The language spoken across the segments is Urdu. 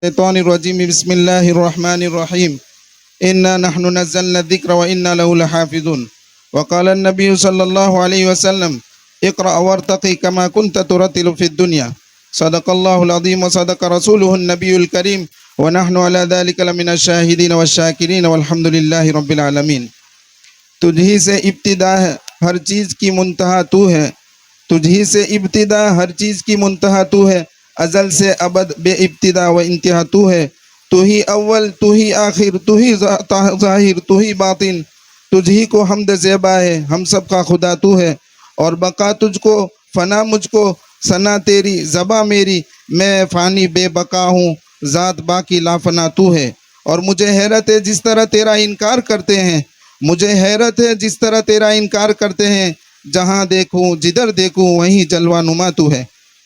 الشيطان الرجيم بسم الله الرحمن الرحيم إنا نحن نزلنا الذكر وإنا له لحافظون وقال النبي صلى الله عليه وسلم اقرأ وارتقي كما كنت ترتل في الدنيا صدق الله العظيم وصدق رسوله النبي الكريم ونحن على ذلك لمن الشاهدين والشاكرين والحمد لله رب العالمين. تجھی سے ابتدا ہے ہر چیز کی منتہا تو ہے، تجھی سے ابتدا ہر چیز کی منتہا تو ہے، ازل سے ابد بے ابتدا و انتہا تو ہے، تو ہی اول تو ہی آخر تو ہی ظاہر تو ہی باطن، تجھی کو حمد زیبا ہے ہم سب کا خدا تو ہے، اور بقا تجھ کو فنا مجھ کو ثنا تیری زباں میری، میں فانی بے بقا ہوں ذات باقی لا فنا تو ہے. اور مجھے حیرت ہے جس طرح تیرا انکار کرتے ہیں، مجھے حیرت ہے جس طرح تیرا انکار کرتے ہیں، جہاں دیکھوں جدھر دیکھوں وہیں جلوہ نما تو ہے.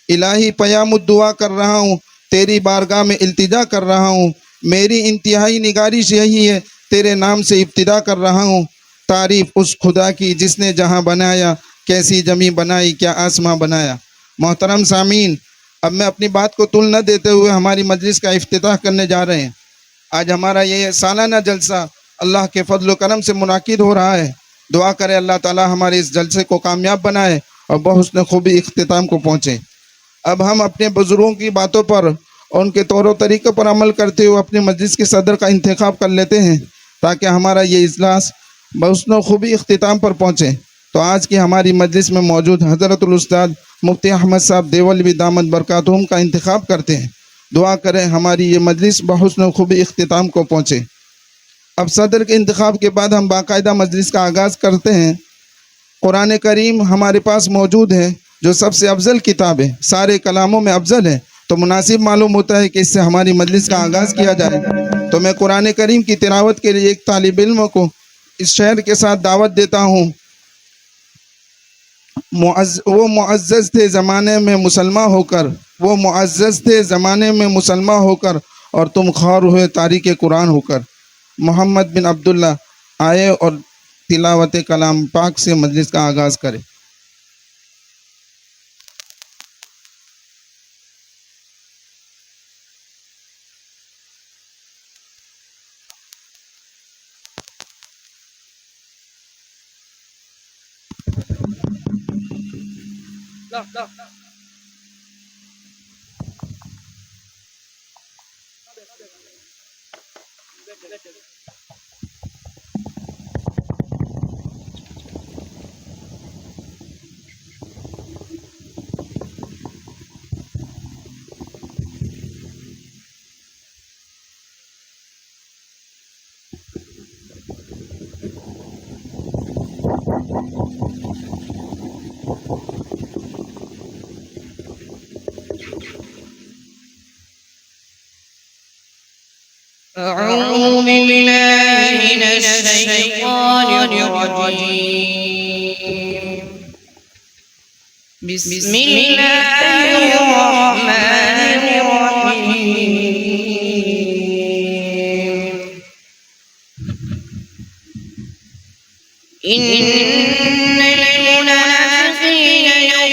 الہی پیام دعا کر رہا ہوں، تیری بارگاہ میں التجا کر رہا ہوں، میری انتہائی نگارش یہی ہے، تیرے نام سے ابتدا کر رہا ہوں. تعریف اس خدا کی جس نے جہاں بنایا، کیسی زمین بنائی کیا آسماں بنایا. محترم سامعین، اب میں اپنی بات کو طول نہ دیتے ہوئے ہماری مجلس کا افتتاح کرنے جا رہے ہیں. آج ہمارا یہ سالانہ جلسہ اللہ کے فضل و کرم سے منعقد ہو رہا ہے. دعا کرے اللہ تعالی ہمارے اس جلسے کو کامیاب بنائے اور بحسن خوبی اختتام کو پہنچے. اب ہم اپنے بزرگوں کی باتوں پر اور ان کے طور و طریقوں پر عمل کرتے ہوئے اپنی مجلس کے صدر کا انتخاب کر لیتے ہیں تاکہ ہمارا یہ اجلاس بحسن و خوبی اختتام پر پہنچے. تو آج کی ہماری مجلس میں موجود حضرت الاستاذ مفتی احمد صاحب دیولوی دامت برکاتہم کا انتخاب کرتے ہیں. دعا کریں ہماری یہ مجلس بحسن و خوبی اختتام کو پہنچے. اب صدر کے انتخاب کے بعد ہم باقاعدہ مجلس کا آغاز کرتے ہیں. قرآن کریم ہمارے پاس موجود ہے جو سب سے افضل کتاب ہے، سارے کلاموں میں افضل ہے، تو مناسب معلوم ہوتا ہے کہ اس سے ہماری مجلس کا آغاز کیا جائے. تو میں قرآن کریم کی تلاوت کے لیے ایک طالب علم کو اس شعر کے ساتھ دعوت دیتا ہوں. وہ معزز تھے زمانے میں مسلمان ہو کر، وہ معزز تھے زمانے میں مسلمان ہو کر، اور تم خوار ہوئے تاریخ قرآن ہو کر. محمد بن عبداللہ آئے اور تلاوت کلام پاک سے مجلس کا آغاز کرے. أعوذ بالله من الشيطان الرجيم. بسم الله الرحمن الرحيم. إن المنافقين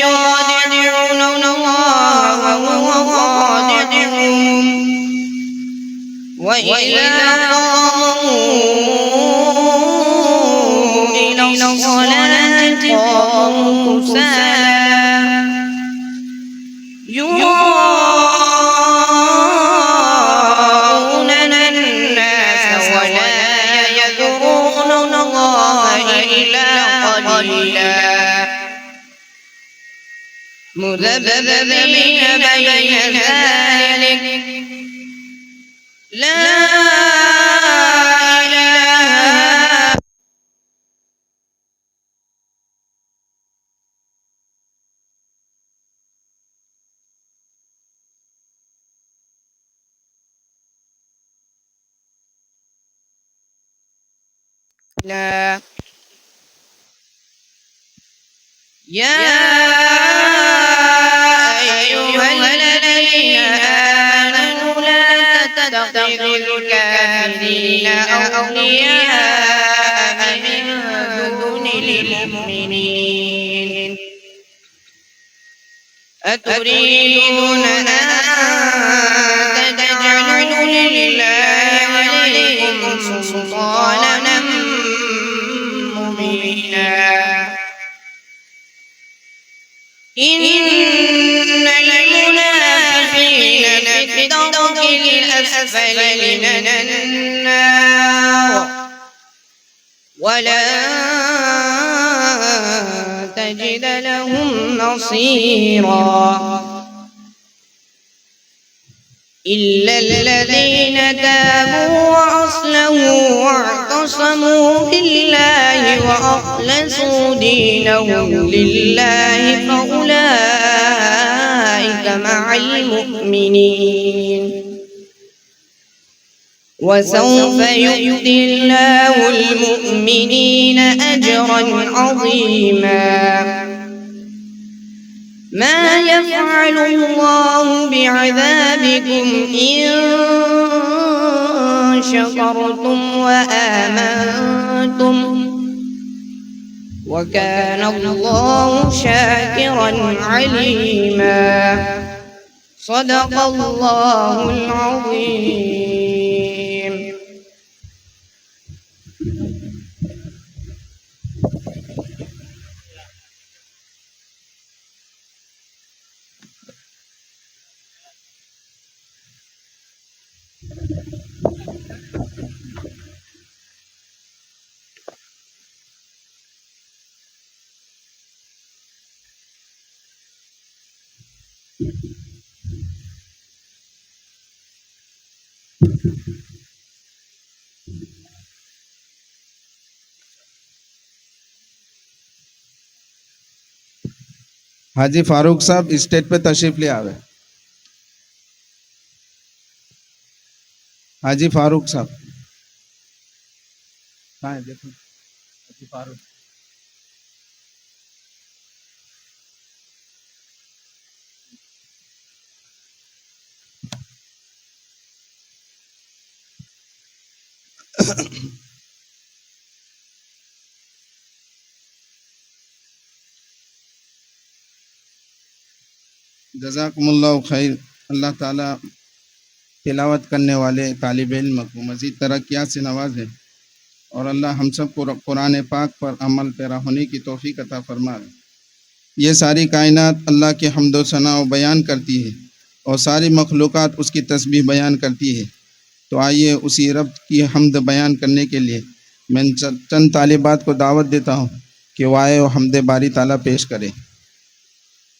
يخادعون الله وهو خادعهم وإذا قاموا إلى الصلاة قاموا كسالى يراءون الناس ولا يذكرون الله إلا قليلا مذبذبين بين ذلك لا إله إلا يا أيها الذين آمنوا لا تتخذوا الكافرين أولياء من دون المؤمنين أتريدون أن تجعلوا الأسفل من النار ولا تجد لهم نصيرا إلا الذين تابوا وأصلحوا واعتصموا بالله وأخلصوا دينهم لله فأولئك مع المؤمنين وسوف يؤتي الله المؤمنين أجرا عظيما ما يفعل الله بعذابكم إن شكرتم وآمنتم وكان الله شاكرا عليما صدق الله العظيم. حاجی فاروق صاحب اسٹیج پہ تشریف لے آوے. حاجی فاروق صاحب کہاں ہے؟ دیکھو حاجی فاروق. جزاکم اللہ خیر. اللہ تعالیٰ تلاوت کرنے والے طالب علم کو مزید ترقیات سے نوازے اور اللہ ہم سب کو قرآن پاک پر عمل پیرا ہونے کی توفیق عطا فرمائے. یہ ساری کائنات اللہ کے حمد و ثنا و بیان کرتی ہے اور ساری مخلوقات اس کی تسبیح بیان کرتی ہے. تو آئیے اسی رب کی حمد بیان کرنے کے لیے میں چند طالبات کو دعوت دیتا ہوں کہ وہ آئے و حمد باری تعالیٰ پیش کرے.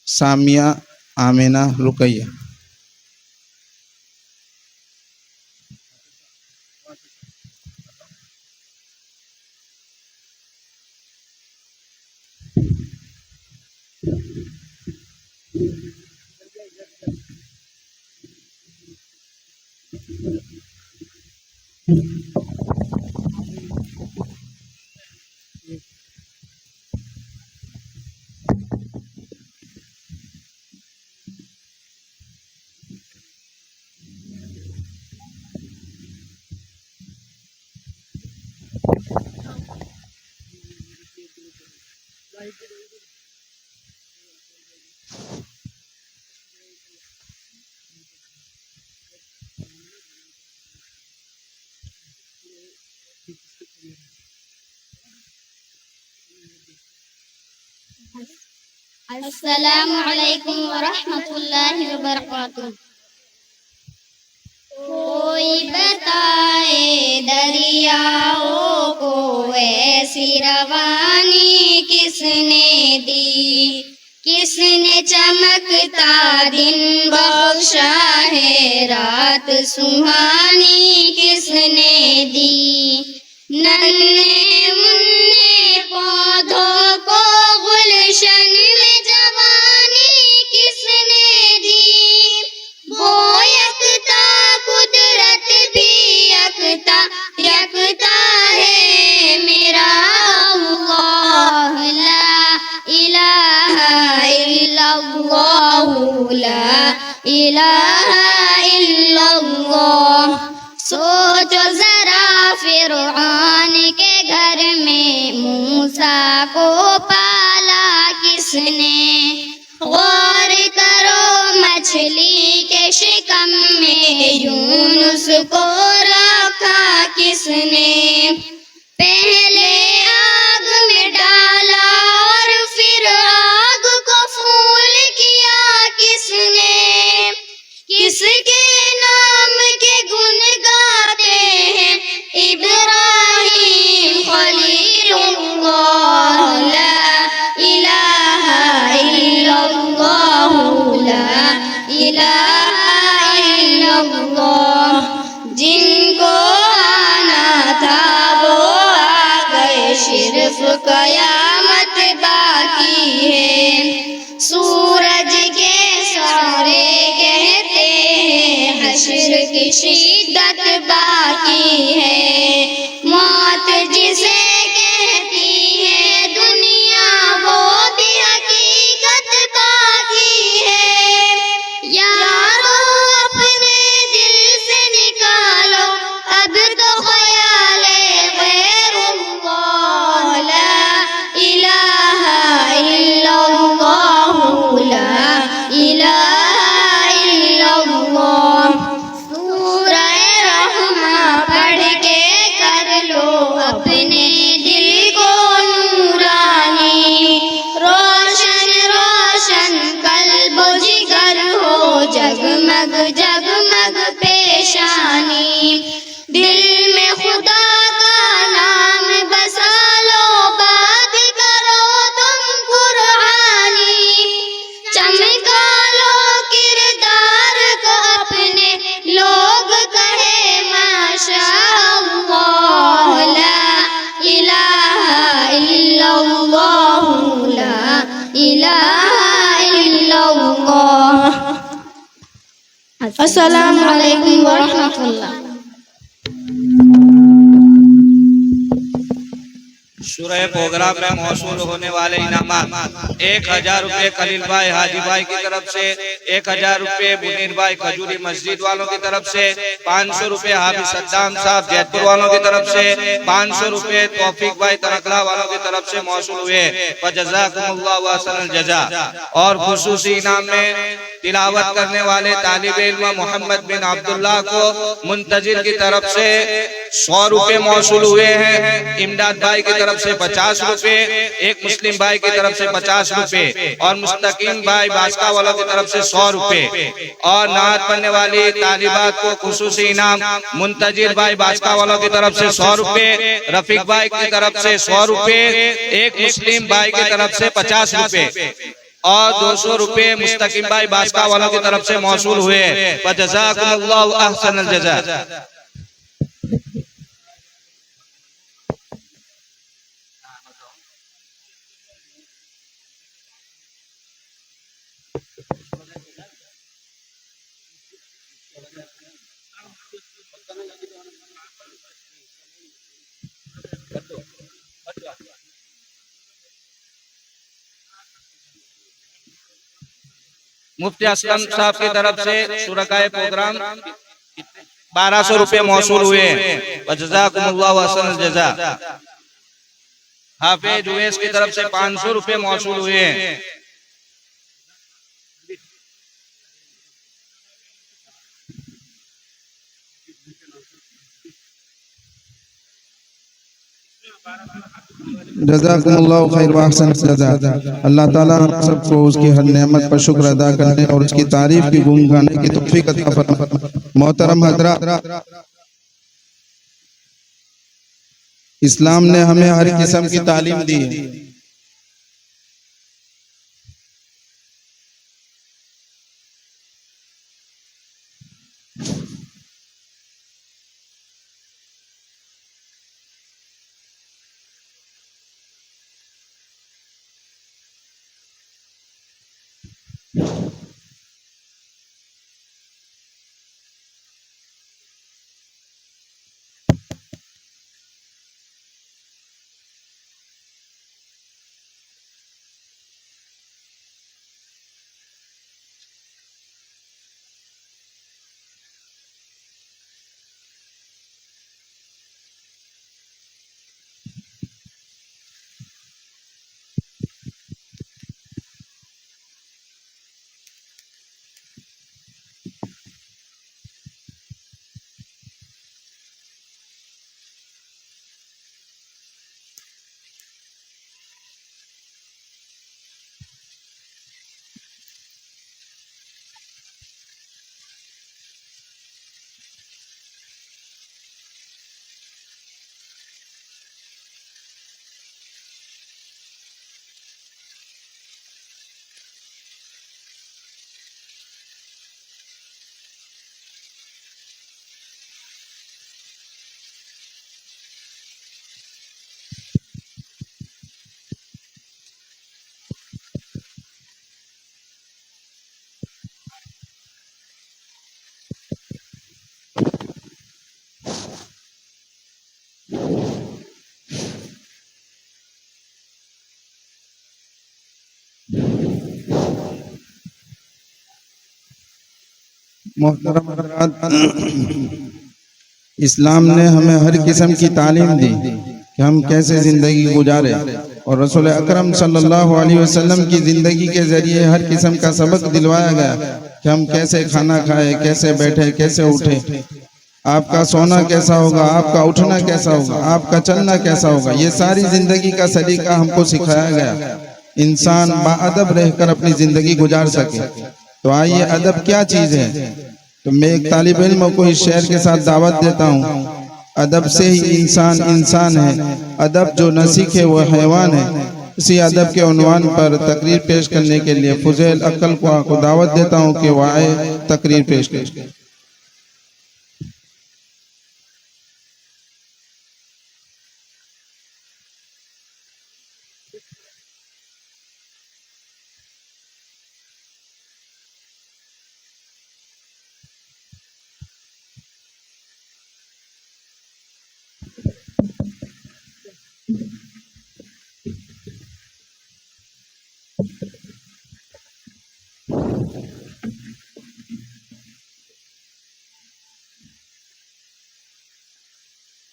سامیہ آمینہ رقیہ. السلام علیکم ورحمۃ اللہ وبرکاتہ. کوئی بتائے دریاؤں کو ایسی روانی کس نے دی, کس نے چمکتا دن بخشا ہے, رات سہانی کس نے دی. ننھے منھے پودوں کو گلشن میں جوانی کس نے دی, وہ یکتا قدرت بھی یکتا یکتا ہے میرا اللہ. لا الہ الا اللہ, لا الہ الا اللہ. سوچو ذرا فرعون کے گھر میں موسیٰ کو پالا کس نے, غور کرو مچھلی کے شکم میں یونس کو رکھا کس نے. پہلے آگ میں ڈالا اور پھر آگ کو پھول کیا کس نے, کس کے نام کے الہ الا اللہ. جن کو آنا تھا وہ آ گئے، صرف قیامت باقی ہے. سورج کے سارے کہتے ہیں حشر کی شدت باقی ہے. موت جسے کہتی ہے دنیا وہ بھی حقیقت باقی ہے. یارو اپنے دل سے نکالو اب تو خیال غیر اللہ. لا الہ الا اللہ، لا الہ الا اللہ. سورہ رحمہ پڑھ کے کر لو اپنے دل کو نورانی. روشن روشن قلب و جگر ہو، جگمگ جگمگ پیشانی. دل میں خدا کا نام بسا لو، بات کرو تم قرآنی. چمکا لو کردار کو اپنے، لوگ کہے ماشاء اللہ. لا الہ الا اللہ، لا الہ الا اللہ. السلام علیکم ورحمۃ اللہ. سورہ پروگرام میں موصول ہونے والے انعامات: 1000 روپے خلیل بھائی حاجی بھائی کی طرف سے، 1000 روپے منیر بھائی کھجوری مسجد والوں کی طرف سے، 500 روپے حافظ صدام صاحب جیت پور والوں کی طرف سے، 500 روپے توفیق بھائی ترکلا والوں کی طرف سے موصول ہوئے. فجزاکم اللہ احسن الجزا. اور خصوصی انعام میں تلاوت کرنے والے طالب علم محمد بن عبداللہ کو منتظر کی طرف سے 100 روپے موصول ہوئے ہیں. امداد بھائی کی طرف سے 50 روپے، ایک مسلم بھائی کی طرف سے 50 روپے، اور مستقیم بھائی باسکا والوں کی طرف سے 100 روپے. اور نعت پڑھنے والی طالبات کو خصوصی انعام: منتظر بھائی باسکا والوں کی طرف سے 100 روپے، رفیق بھائی کی طرف سے 100 روپے، ایک مسلم بھائی کی طرف سے 50 روپے، اور 200 روپے مستقیم بھائی باسکا والوں کی طرف سے موصول ہوئے. فجزاکم اللہ احسن الجزا. مفتی اسلم صاحب کی طرف سے شرکائے پروگرام 1200 روپے موصول ہوئے ہیں. وجزاکم اللہ احسن الجزا. حافظ اویس کی طرف سے 500 روپے موصول ہوئے ہیں. جزاکم اللہ خیر و احسن الجزا. اللہ تعالیٰ ہم سب کو اس کی ہر نعمت پر شکر ادا کرنے اور اس کی تعریف کی گن گانے کی توفیق عطا فرمائے. محترم حضرات، اسلام نے ہمیں ہر قسم کی تعلیم دی ہے. محترم حضرات، اسلام نے ہمیں ہر قسم کی تعلیم دی کہ ہم کیسے زندگی گزارے، اور رسول اکرم صلی اللہ علیہ وسلم کی زندگی کے ذریعے ہر قسم کا سبق دلوایا گیا کہ ہم کیسے کھانا کھائے، کیسے بیٹھے، کیسے اٹھے، آپ کا سونا کیسا ہوگا، آپ کا اٹھنا کیسا ہوگا، آپ کا چلنا کیسا ہوگا، یہ ساری زندگی کا سلیقہ ہم کو سکھایا گیا، انسان باادب رہ کر اپنی زندگی گزار سکے۔ تو آئیے، ادب کیا چیز ہے؟ تو میں ایک طالب علم کو اس شعر کے ساتھ دعوت دیتا ہوں: ادب سے ہی انسان انسان ہے، ادب جو نہ سیکھے وہ حیوان ہے۔ اسی ادب کے عنوان پر تقریر پیش کرنے کے لیے فضیل عقل کو دعوت دیتا ہوں کہ وہ آئے تقریر پیش کرے۔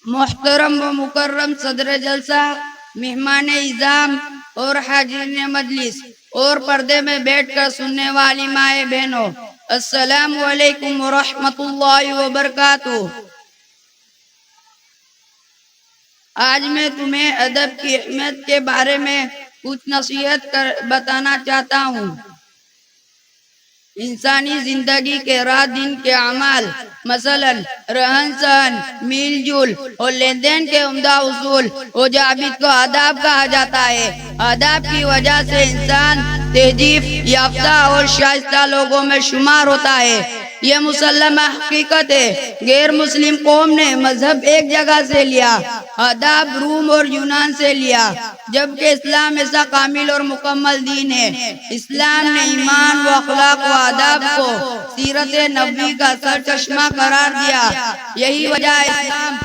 محترم و مکرم صدر جلسہ، مہمان اعظام اور حاضرین مجلس اور پردے میں بیٹھ کر سننے والی مائیں بہنوں، السلام علیکم ورحمۃ اللہ وبرکاتہ۔ آج میں تمہیں ادب کی اہمیت کے بارے میں کچھ نصیحت بتانا چاہتا ہوں۔ انسانی زندگی کے رات دن کے اعمال، مثلا رہن سہن، میل جول اور لین دین کے عمدہ اصول و ضوابط کو آداب کہا جاتا ہے۔ آداب کی وجہ سے انسان تہذیب یافتہ اور شائستہ لوگوں میں شمار ہوتا ہے۔ یہ مسلمہ حقیقت ہے۔ غیر مسلم قوم نے مذہب ایک جگہ سے لیا، آداب روم اور یونان سے لیا، جبکہ اسلام ایسا کامل اور مکمل دین ہے۔ اسلام نے ایمان و اخلاق و آداب کو سیرت نبوی کا سرچشمہ قرار دیا۔ یہی وجہ اسلام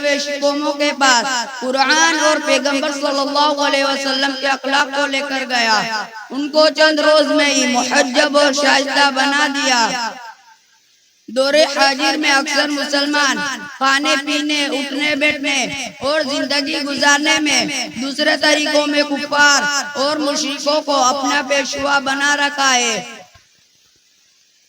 ویش قوموں کے پاس قرآن اور پیغمبر صلی اللہ علیہ وسلم کے اخلاق کو لے کر گیا، ان کو چند روز میں ہی محجب اور شائستہ بنا دیا۔ دور حاضر میں اکثر مسلمان کھانے پینے، اٹھنے بیٹھنے اور زندگی گزارنے میں دوسرے طریقوں میں کفار اور مشرکوں کو اپنا پیشوا بنا رکھا ہے۔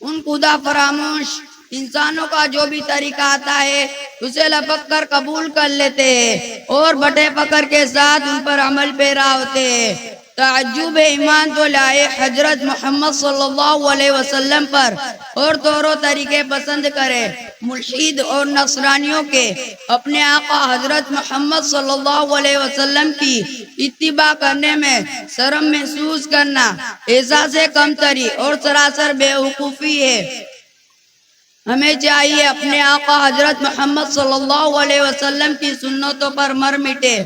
ان خدا فراموش انسانوں کا جو بھی طریقہ آتا ہے اسے لپک کر قبول کر لیتے ہیں اور بٹے پکڑ کے ساتھ ان پر عمل پیرا ہوتے ہیں۔ تعجب ایمان تو لائے حضرت محمد صلی اللہ علیہ وسلم پر اور طور و طریقے پسند کرے۔ ملحد اور نصرانیوں کے اپنے آقا حضرت محمد صلی اللہ علیہ وسلم کی اتباع کرنے میں شرم محسوس کرنا احساس کمتری اور سراسر بے وقوفی ہے۔ ہمیں چاہیے اپنے آقا حضرت محمد صلی اللہ علیہ وسلم کی سنتوں پر مر مٹے،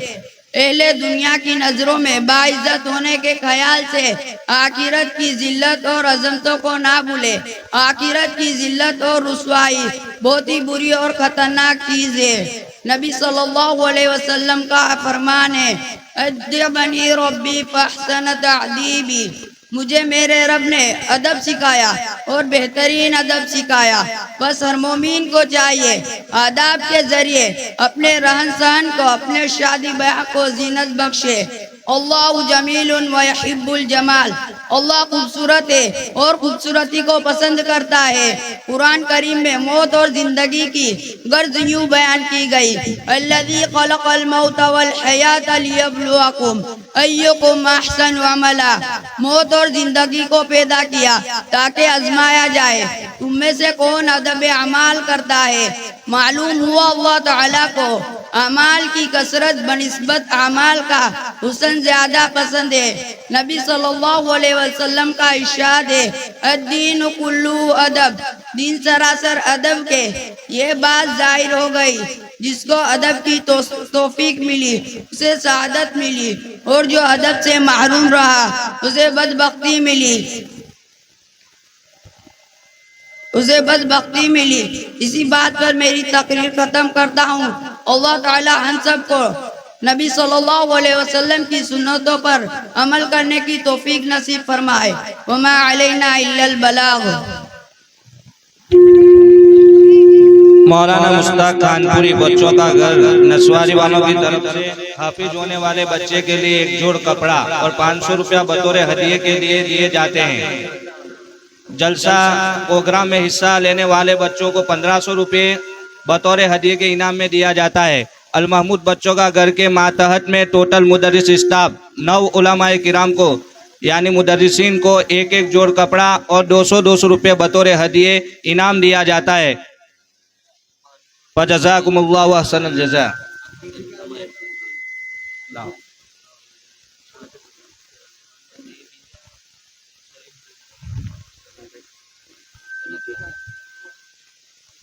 اہل دنیا کی نظروں میں باعزت ہونے کے خیال سے آخرت کی ذلت اور عظمتوں کو نہ بھولے۔ آخرت کی ذلت اور رسوائی بہت ہی بری اور خطرناک چیز ہے۔ نبی صلی اللہ علیہ وسلم کا فرمان ہے: ادبنی ربی فاحسن تعدیبی، مجھے میرے رب نے ادب سکھایا اور بہترین ادب سکھایا۔ بس ہر مومن کو چاہیے آداب کے ذریعے اپنے رہن سہن کو، اپنے شادی بیاہ کو زینت بخشے۔ اللہ جمیل و یحب الجمال، اللہ خوبصورت ہے اور خوبصورتی کو پسند کرتا ہے۔ قرآن کریم میں موت اور زندگی کی غرض یوں بیان کی گئی: الذی خلق الموت والحیات لیبلوکم ایکم احسن عملا، موت اور زندگی کو پیدا کیا تاکہ آزمایا جائے تم میں سے کون ادب اعمال کرتا ہے۔ معلوم ہوا اللہ تعالیٰ کو اعمال کی کثرت بنسبت اعمال کا حسن زیادہ پسند ہے۔ نبی صلی اللہ علیہ وسلم کا ارشاد ہے: الدین کلہ ادب، دین سراسر ادب کے۔ یہ بات ظاہر ہو گئی، جس کو ادب کی توفیق ملی اسے سعادت ملی، اور جو ادب سے محروم رہا اسے بدبختی ملی۔ اسی بات پر میری تقریر ختم کرتا ہوں۔ اللہ تعالی ہم سب کو نبی صلی اللہ علیہ وسلم کی سنتوں پر عمل کرنے کی توفیق نصیب فرمائے۔ وما علینا الا البلاغ۔ مولانا مشتاق کانپوری بچوں کا گھر نسواری والوں کی طرف سے حافظ ہونے والے بچے کے لیے ایک جوڑ کپڑا اور 500 روپیہ بطور ہدیے کے لیے دیے جاتے ہیں۔ جلسہ پروگرام میں حصہ لینے والے بچوں کو 1500 روپے بطور ہدیے کے انعام میں دیا جاتا ہے۔ المحمود بچوں کا گھر کے ماتحت میں ٹوٹل مدرس اسٹاف 9 علماء کرام کو یعنی مدرسین کو ایک ایک جوڑ کپڑا اور 200 روپے بطور ہدیے انعام دیا جاتا ہے۔ فجزاکم اللہ احسن الجزاء۔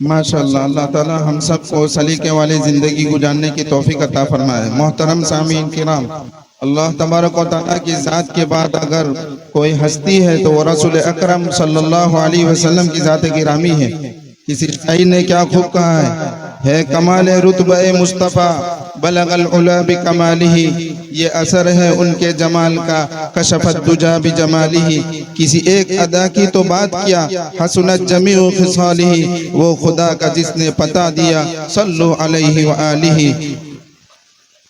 ماشاءاللہ، اللہ تعالی ہم سب کو سلیقے والی زندگی گزارنے کی توفیق عطا فرمائے۔ محترم سامعین کرام، اللہ تبارک و تعالیٰ کی ذات کے بعد اگر کوئی ہستی ہے تو وہ رسول اکرم صلی اللہ علیہ وسلم کی ذات گرامی ہے۔ کسی شاعر نے کیا خوب کہا ہے کمال رتبہ مصطفیٰ بلغ العلا بکمالہ، یہ اثر ہے ان کے جمال کا، کشفت دجا بجمالہ۔ کسی ایک ادا کی تو بات کیا، حسنت جمیع خصالہ، وہ خدا کا جس نے پتا دیا، صلو علیہ وآلہ۔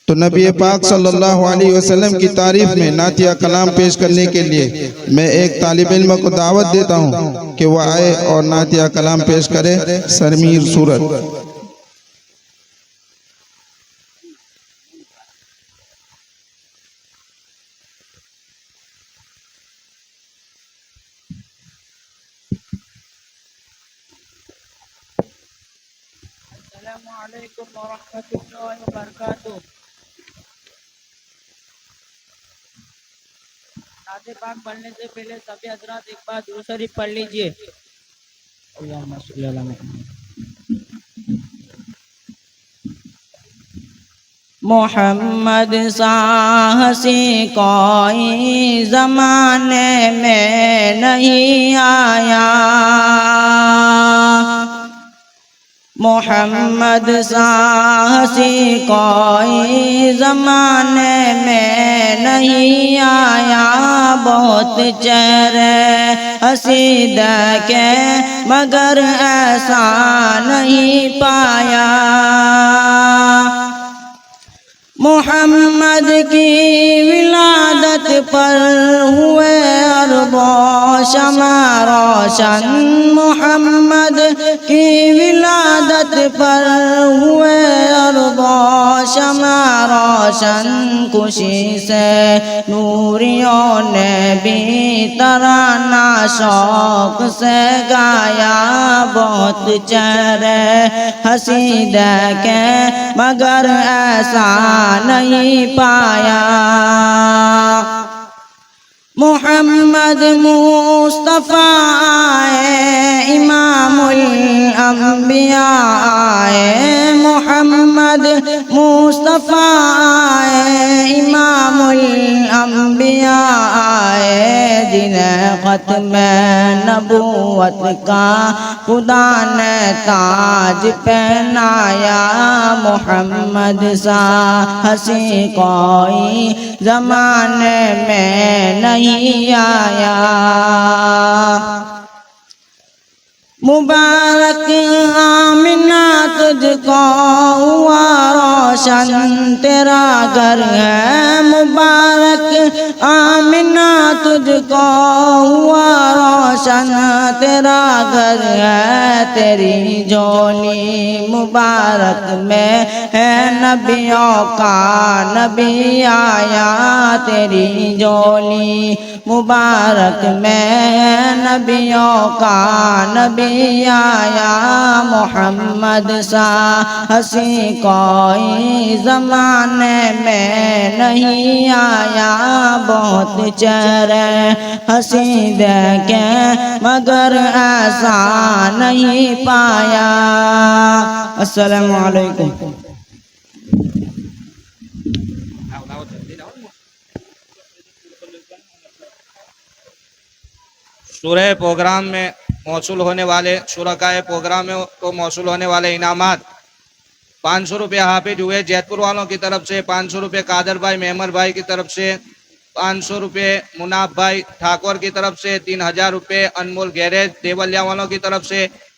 تو نبی پاک صلی اللہ علیہ وسلم کی تعریف میں نعتیہ کلام پیش کرنے کے لیے میں ایک طالب علم کو دعوت دیتا ہوں کہ وہ آئے اور نعتیہ کلام پیش کرے۔ سرمیر سورت۔ السلام علیکم ورحمۃ اللہ وبرکاتہ۔ نعت پاک پڑھنے سے پہلے سبھی حضرات ایک بار درود شریف پڑھ لیجئے۔ اللہم صلی علی محمد۔ محمد سا ہنسی کوئی زمانے میں نہیں آیا، محمد سا ہنسی کوئی زمانے میں نہیں آیا، بہت چہرے ہنسی دیکھے مگر ایسا نہیں پایا۔ محمد کی ولادت پر ہوئے ارض و شمع روشن، محمد کی ولادت پر ہوئے ارض و شمع روشن، خوشی سے نوریوں نے بھی ترانہ شوق سے گایا، بہت چہرے ہنسی دیکھے مگر ایسا نہیں پایا۔ محمد مصطفیٰ آئے امام الانبیاء آئے، محمد مصطفیٰ آئے امام الانبیاء آئے، جنہیں ختم نبوت کا خدا نے تاج پہنایا، محمد سا ہنسی کوئی زمانے میں نہیں آیا۔ مبارک آمنہ تجھ کو ہوا روشن تیرا گھر ہے، مبارک آمنہ تجھ کو ہوا روشن تیرا گھر ہے، تیری جھولی مبارک میں ہے نبیوں کا نبی آیا، تیری جھولی مبارک میں ہے نبیوں کا نبی آیا، محمد سا ہنسی کوئی زمانے میں نہیں آیا، بہت چہرے ہنسی دیکھے مگر ایسا نہیں پایا۔ السلام علیکم۔ سورہ پروگرام میں موصول ہونے والے شرکائے پروگرام میں کو موصول ہونے والے انعامات 500 روپے حافظ ہوئے جیت پور والوں کی طرف سے، 500 روپے قادر بھائی محمد بھائی کی طرف سے، 500 روپے مناف بھائی ٹھاکر کی طرف سے، 3000 روپے انمول گیریج دیولیا والوں کی طرف سے،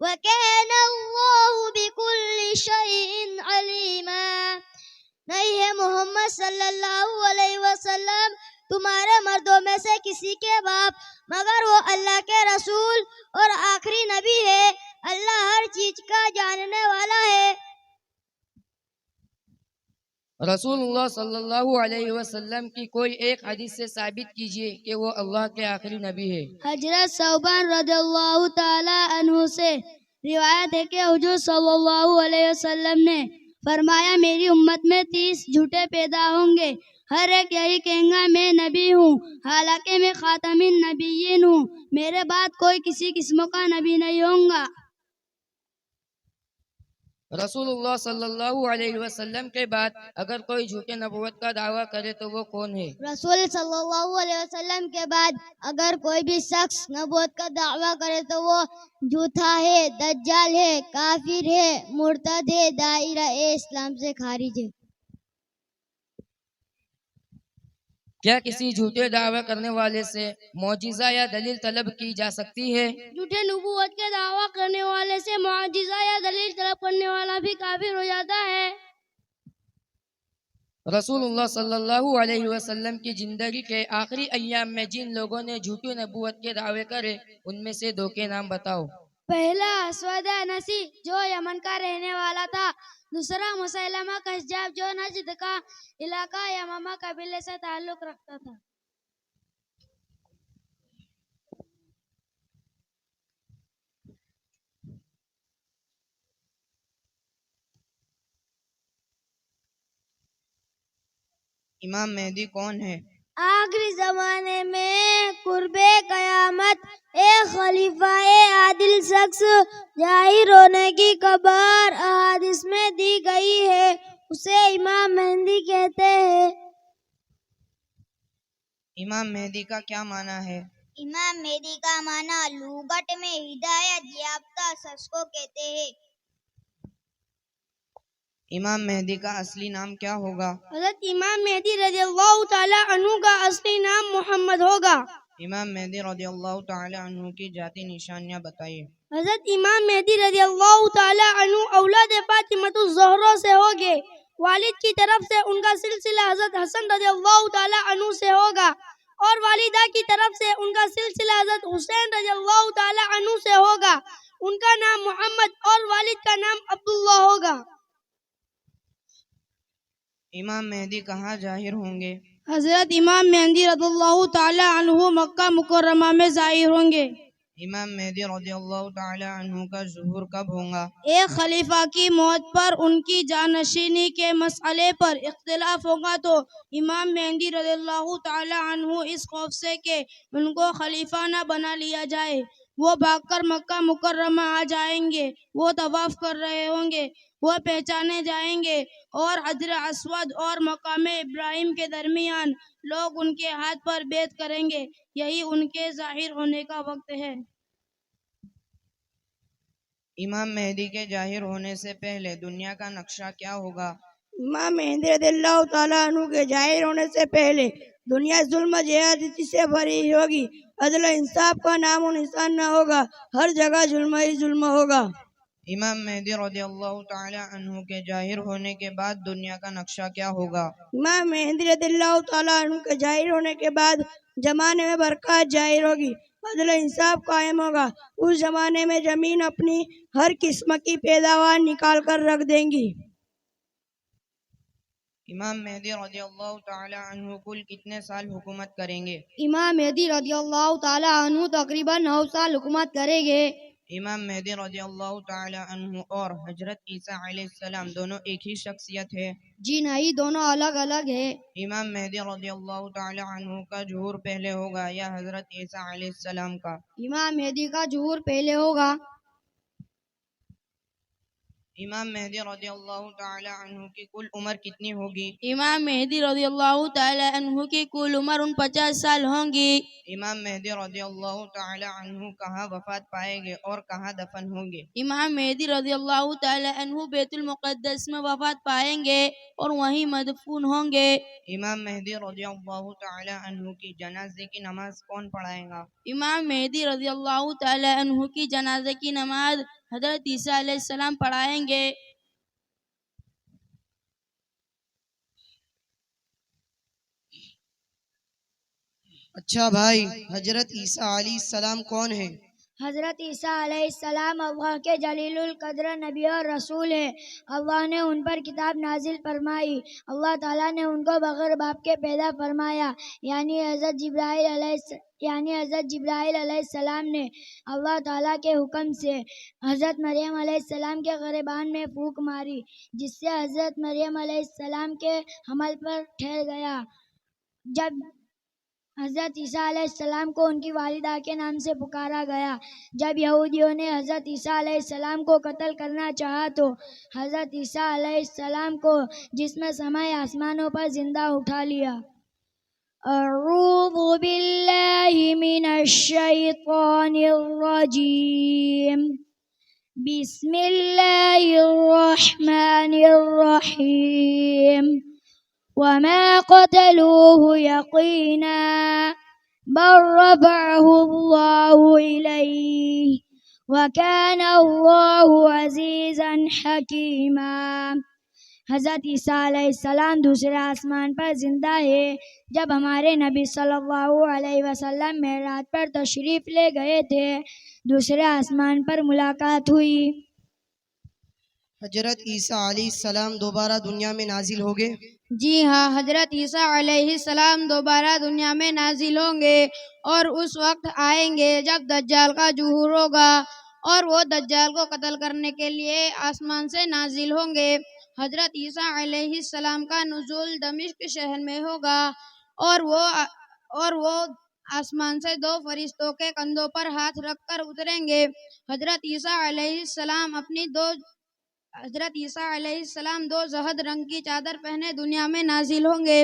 وَكَانَ اللَّهُ بِكُلِّ شَيْءٍ عَلِيمًا۔ نہیں ہے محمد صلی اللہ علیہ وسلم تمہارے مردوں میں سے کسی کے باپ، مگر وہ اللہ کے رسول اور آخری نبی ہے۔ اللہ ہر چیز کا جاننے والا ہے۔ رسول اللہ صلی اللہ علیہ وسلم کی کوئی ایک حدیث سے ثابت کیجئے کہ وہ اللہ کے آخری نبی ہے۔ حضرت ثوبان رضی اللہ تعالی عنہ سے روایت ہے کہ حضور صلی اللہ علیہ وسلم نے فرمایا میری امت میں 30 جھوٹے پیدا ہوں گے، ہر ایک یہی کہیں گا میں نبی ہوں، حالانکہ میں خاتم النبیین ہوں، میرے بعد کوئی کسی قسم کا نبی نہیں ہوں گا۔ رسول اللہ صلی اللہ علیہ وسلم کے بعد اگر کوئی جھوٹے نبوت کا دعویٰ کرے تو وہ کون ہے؟ رسول صلی اللہ علیہ وسلم کے بعد اگر کوئی بھی شخص نبوت کا دعویٰ کرے تو وہ جھوٹا ہے، دجال ہے، کافر ہے، مرتد ہے، دائرہ اسلام سے خارج ہے۔ کیا کسی جھوٹے دعویٰ کرنے والے سے معجزہ یا دلیل طلب کی جا سکتی ہے؟ جھوٹے نبوت کے دعویٰ کرنے والے سے معجزہ یا دلیل طلب کرنے والا بھی کافر ہو جاتا ہے۔ رسول اللہ صلی اللہ علیہ وسلم کی زندگی کے آخری ایام میں جن لوگوں نے جھوٹی نبوت کے دعوے کرے ان میں سے 2 کے نام بتاؤ۔ پہلا اسود انسی جو یمن کا رہنے والا تھا، دوسرا مسیلمہ کذاب جو نجد کا علاقہ یمامہ قبیلے سے تعلق رکھتا تھا۔ امام مہدی کون ہے؟ آخری زمانے میں قرب قیامت ایک خلیفہ عادل شخص ظاہر ہونے کی خبر احادیث میں دی گئی ہے، اسے امام مہدی کہتے ہیں۔ امام مہدی کا کیا معنی ہے؟ امام مہدی کا معنی لغت میں ہدایت یافتہ شخص کو کہتے ہیں۔ امام مہدی کا اصلی نام کیا ہوگا؟ حضرت امام مہدی رضی اللہ تعالی عنہ کا اصلی نام محمد ہوگا۔ امام مہدی رضی اللہ تعالی عنہ کی ذاتی نشانیاں بتائیے۔ حضرت امام مہدی رضی اللہ تعالی عنہ اولاد فاطمہ الزہرا سے ہوگے، والد کی طرف سے ان کا سلسلہ حضرت حسن رضی اللہ تعالی عنہ سے ہوگا اور والدہ کی طرف سے ان کا سلسلہ حضرت حسین رضی اللہ تعالی عنہ سے ہوگا۔ ان کا نام محمد اور والد کا نام عبداللہ ہوگا۔ امام مہدی کہاں ظاہر ہوں گے؟ حضرت امام مہدی رضی اللہ تعالی عنہ مکہ مکرمہ میں ظاہر ہوں گے۔ امام مہدی رضی اللہ تعالی عنہ کا ظہور کب ہوگا؟ ایک خلیفہ کی موت پر ان کی جانشینی کے مسئلے پر اختلاف ہوگا تو امام مہدی رضی اللہ تعالی عنہ اس خوف سے کہ ان کو خلیفہ نہ بنا لیا جائے وہ بھاگ کر مکہ مکرمہ آ جائیں گے، وہ طواف کر رہے ہوں گے، وہ پہچانے جائیں گے اور حجر اسود اور مقام ابراہیم کے درمیان لوگ ان کے ہاتھ پر بیعت کریں گے، یہی ان کے ظاہر ہونے کا وقت ہے۔ امام مہدی کے ظاہر ہونے سے پہلے دنیا کا نقشہ کیا ہوگا؟ امام مہدی رضی اللہ تعالیٰ عنہ کے ظاہر ہونے سے پہلے دنیا ظلم زیادتی سے بھری ہوگی، عدل و انصاف کا نام و نشان نہ ہوگا، ہر جگہ ظلم ہی ظلم ہوگا۔ امام مہدی رضی اللہ تعالی عنہ کے ظاہر ہونے کے بعد دنیا کا نقشہ کیا ہوگا؟ امام مہدی رضی اللہ تعالیٰ عنہ کے ظاہر ہونے کے بعد زمانے میں برکات ظاہر ہوگی، عدل و انصاف قائم ہوگا، اس زمانے میں زمین اپنی ہر قسم کی پیداوار نکال کر رکھ دیں گی۔ امام مہدی رضی اللہ تعالی عنہ کل کتنے سال حکومت کریں گے؟ امام مہدی رضی اللہ تعالی عنہ تقریباً 9 سال حکومت کریں گے۔ امام مہدی رضی اللہ تعالی عنہ اور حضرت عیسیٰ علیہ السلام دونوں ایک ہی شخصیت ہے؟ جی نہیں، دونوں الگ الگ ہے۔ امام مہدی رضی اللہ تعالی عنہ کا ظہور پہلے ہوگا یا حضرت عیسیٰ علیہ السلام کا؟ امام مہدی کا ظہور پہلے ہوگا۔ امام مہدی رضی اللہ تعالی عنہ کی کل عمر کتنی ہوگی؟ امام مہدی رضی اللہ تعالی عنہ کی کل عمر 49 سال ہوں گی۔ امام مہدی رضی اللہ تعالی عنہ کہاں وفات پائیں گے اور کہاں دفن ہوں گے؟ امام مہدی رضی اللہ تعالی عنہ بیت المقدس میں وفات پائیں گے اور وہیں مدفون ہوں گے۔ امام مہدی رضی اللہ تعالی عنہ کی جنازے کی نماز کون پڑھائے گا؟ امام مہدی رضی اللہ تعالی عنہ کی جنازے کی نماز حضرت عیسیٰ علیہ السلام پڑھائیں گے. اچھا بھائی، حضرت عیسیٰ علیہ السلام کون ہیں؟ حضرت عیسیٰ علیہ السلام اللہ کے جلیل القدر نبی اور رسول ہے. اللہ نے ان پر کتاب نازل فرمائی. اللہ تعالیٰ نے ان کو بغیر باپ کے پیدا فرمایا، یعنی حضرت جبرائیل علیہ السلام نے اللہ تعالیٰ کے حکم سے حضرت مریم علیہ السلام کے گریبان میں پھونک ماری، جس سے حضرت مریم علیہ السلام کے حمل پر ٹھہر گیا. جب حضرت عیسیٰ علیہ السلام کو ان کی والدہ کے نام سے پکارا گیا. جب یہودیوں نے حضرت عیسیٰ علیہ السلام کو قتل کرنا چاہا تو حضرت عیسیٰ علیہ السلام کو جسم سمائے آسمانوں پر زندہ اٹھا لیا. اعوذ باللہ من الشیطان الرجیم. بسم اللہ الرحمن الرحیم. وما قتلوه يقينا بل رفعه الله إليه وكان الله عزيزا حكيما. حضرت عیسیٰ علیہ السلام دوسرے آسمان پر زندہ ہے. جب ہمارے نبی صلی اللہ علیہ وسلم معراج پر تشریف لے گئے تھے، دوسرے آسمان پر ملاقات ہوئی. حضرت عیسیٰ علیہ السلام دوبارہ دنیا میں نازل ہو گئے؟ جی ہاں، حضرت عیسیٰ علیہ السلام دوبارہ دنیا میں نازل ہوں گے، اور اس وقت آئیں گے جب دجال کا ظہور ہوگا، اور وہ دجال کو قتل کرنے کے لیے آسمان سے نازل ہوں گے. حضرت عیسیٰ علیہ السلام کا نزول دمشق شہر میں ہوگا، اور وہ آسمان سے دو فرشتوں کے کندھوں پر ہاتھ رکھ کر اتریں گے. حضرت عیسیٰ علیہ السلام دو زہد رنگ کی چادر پہنے دنیا میں نازل ہوں گے.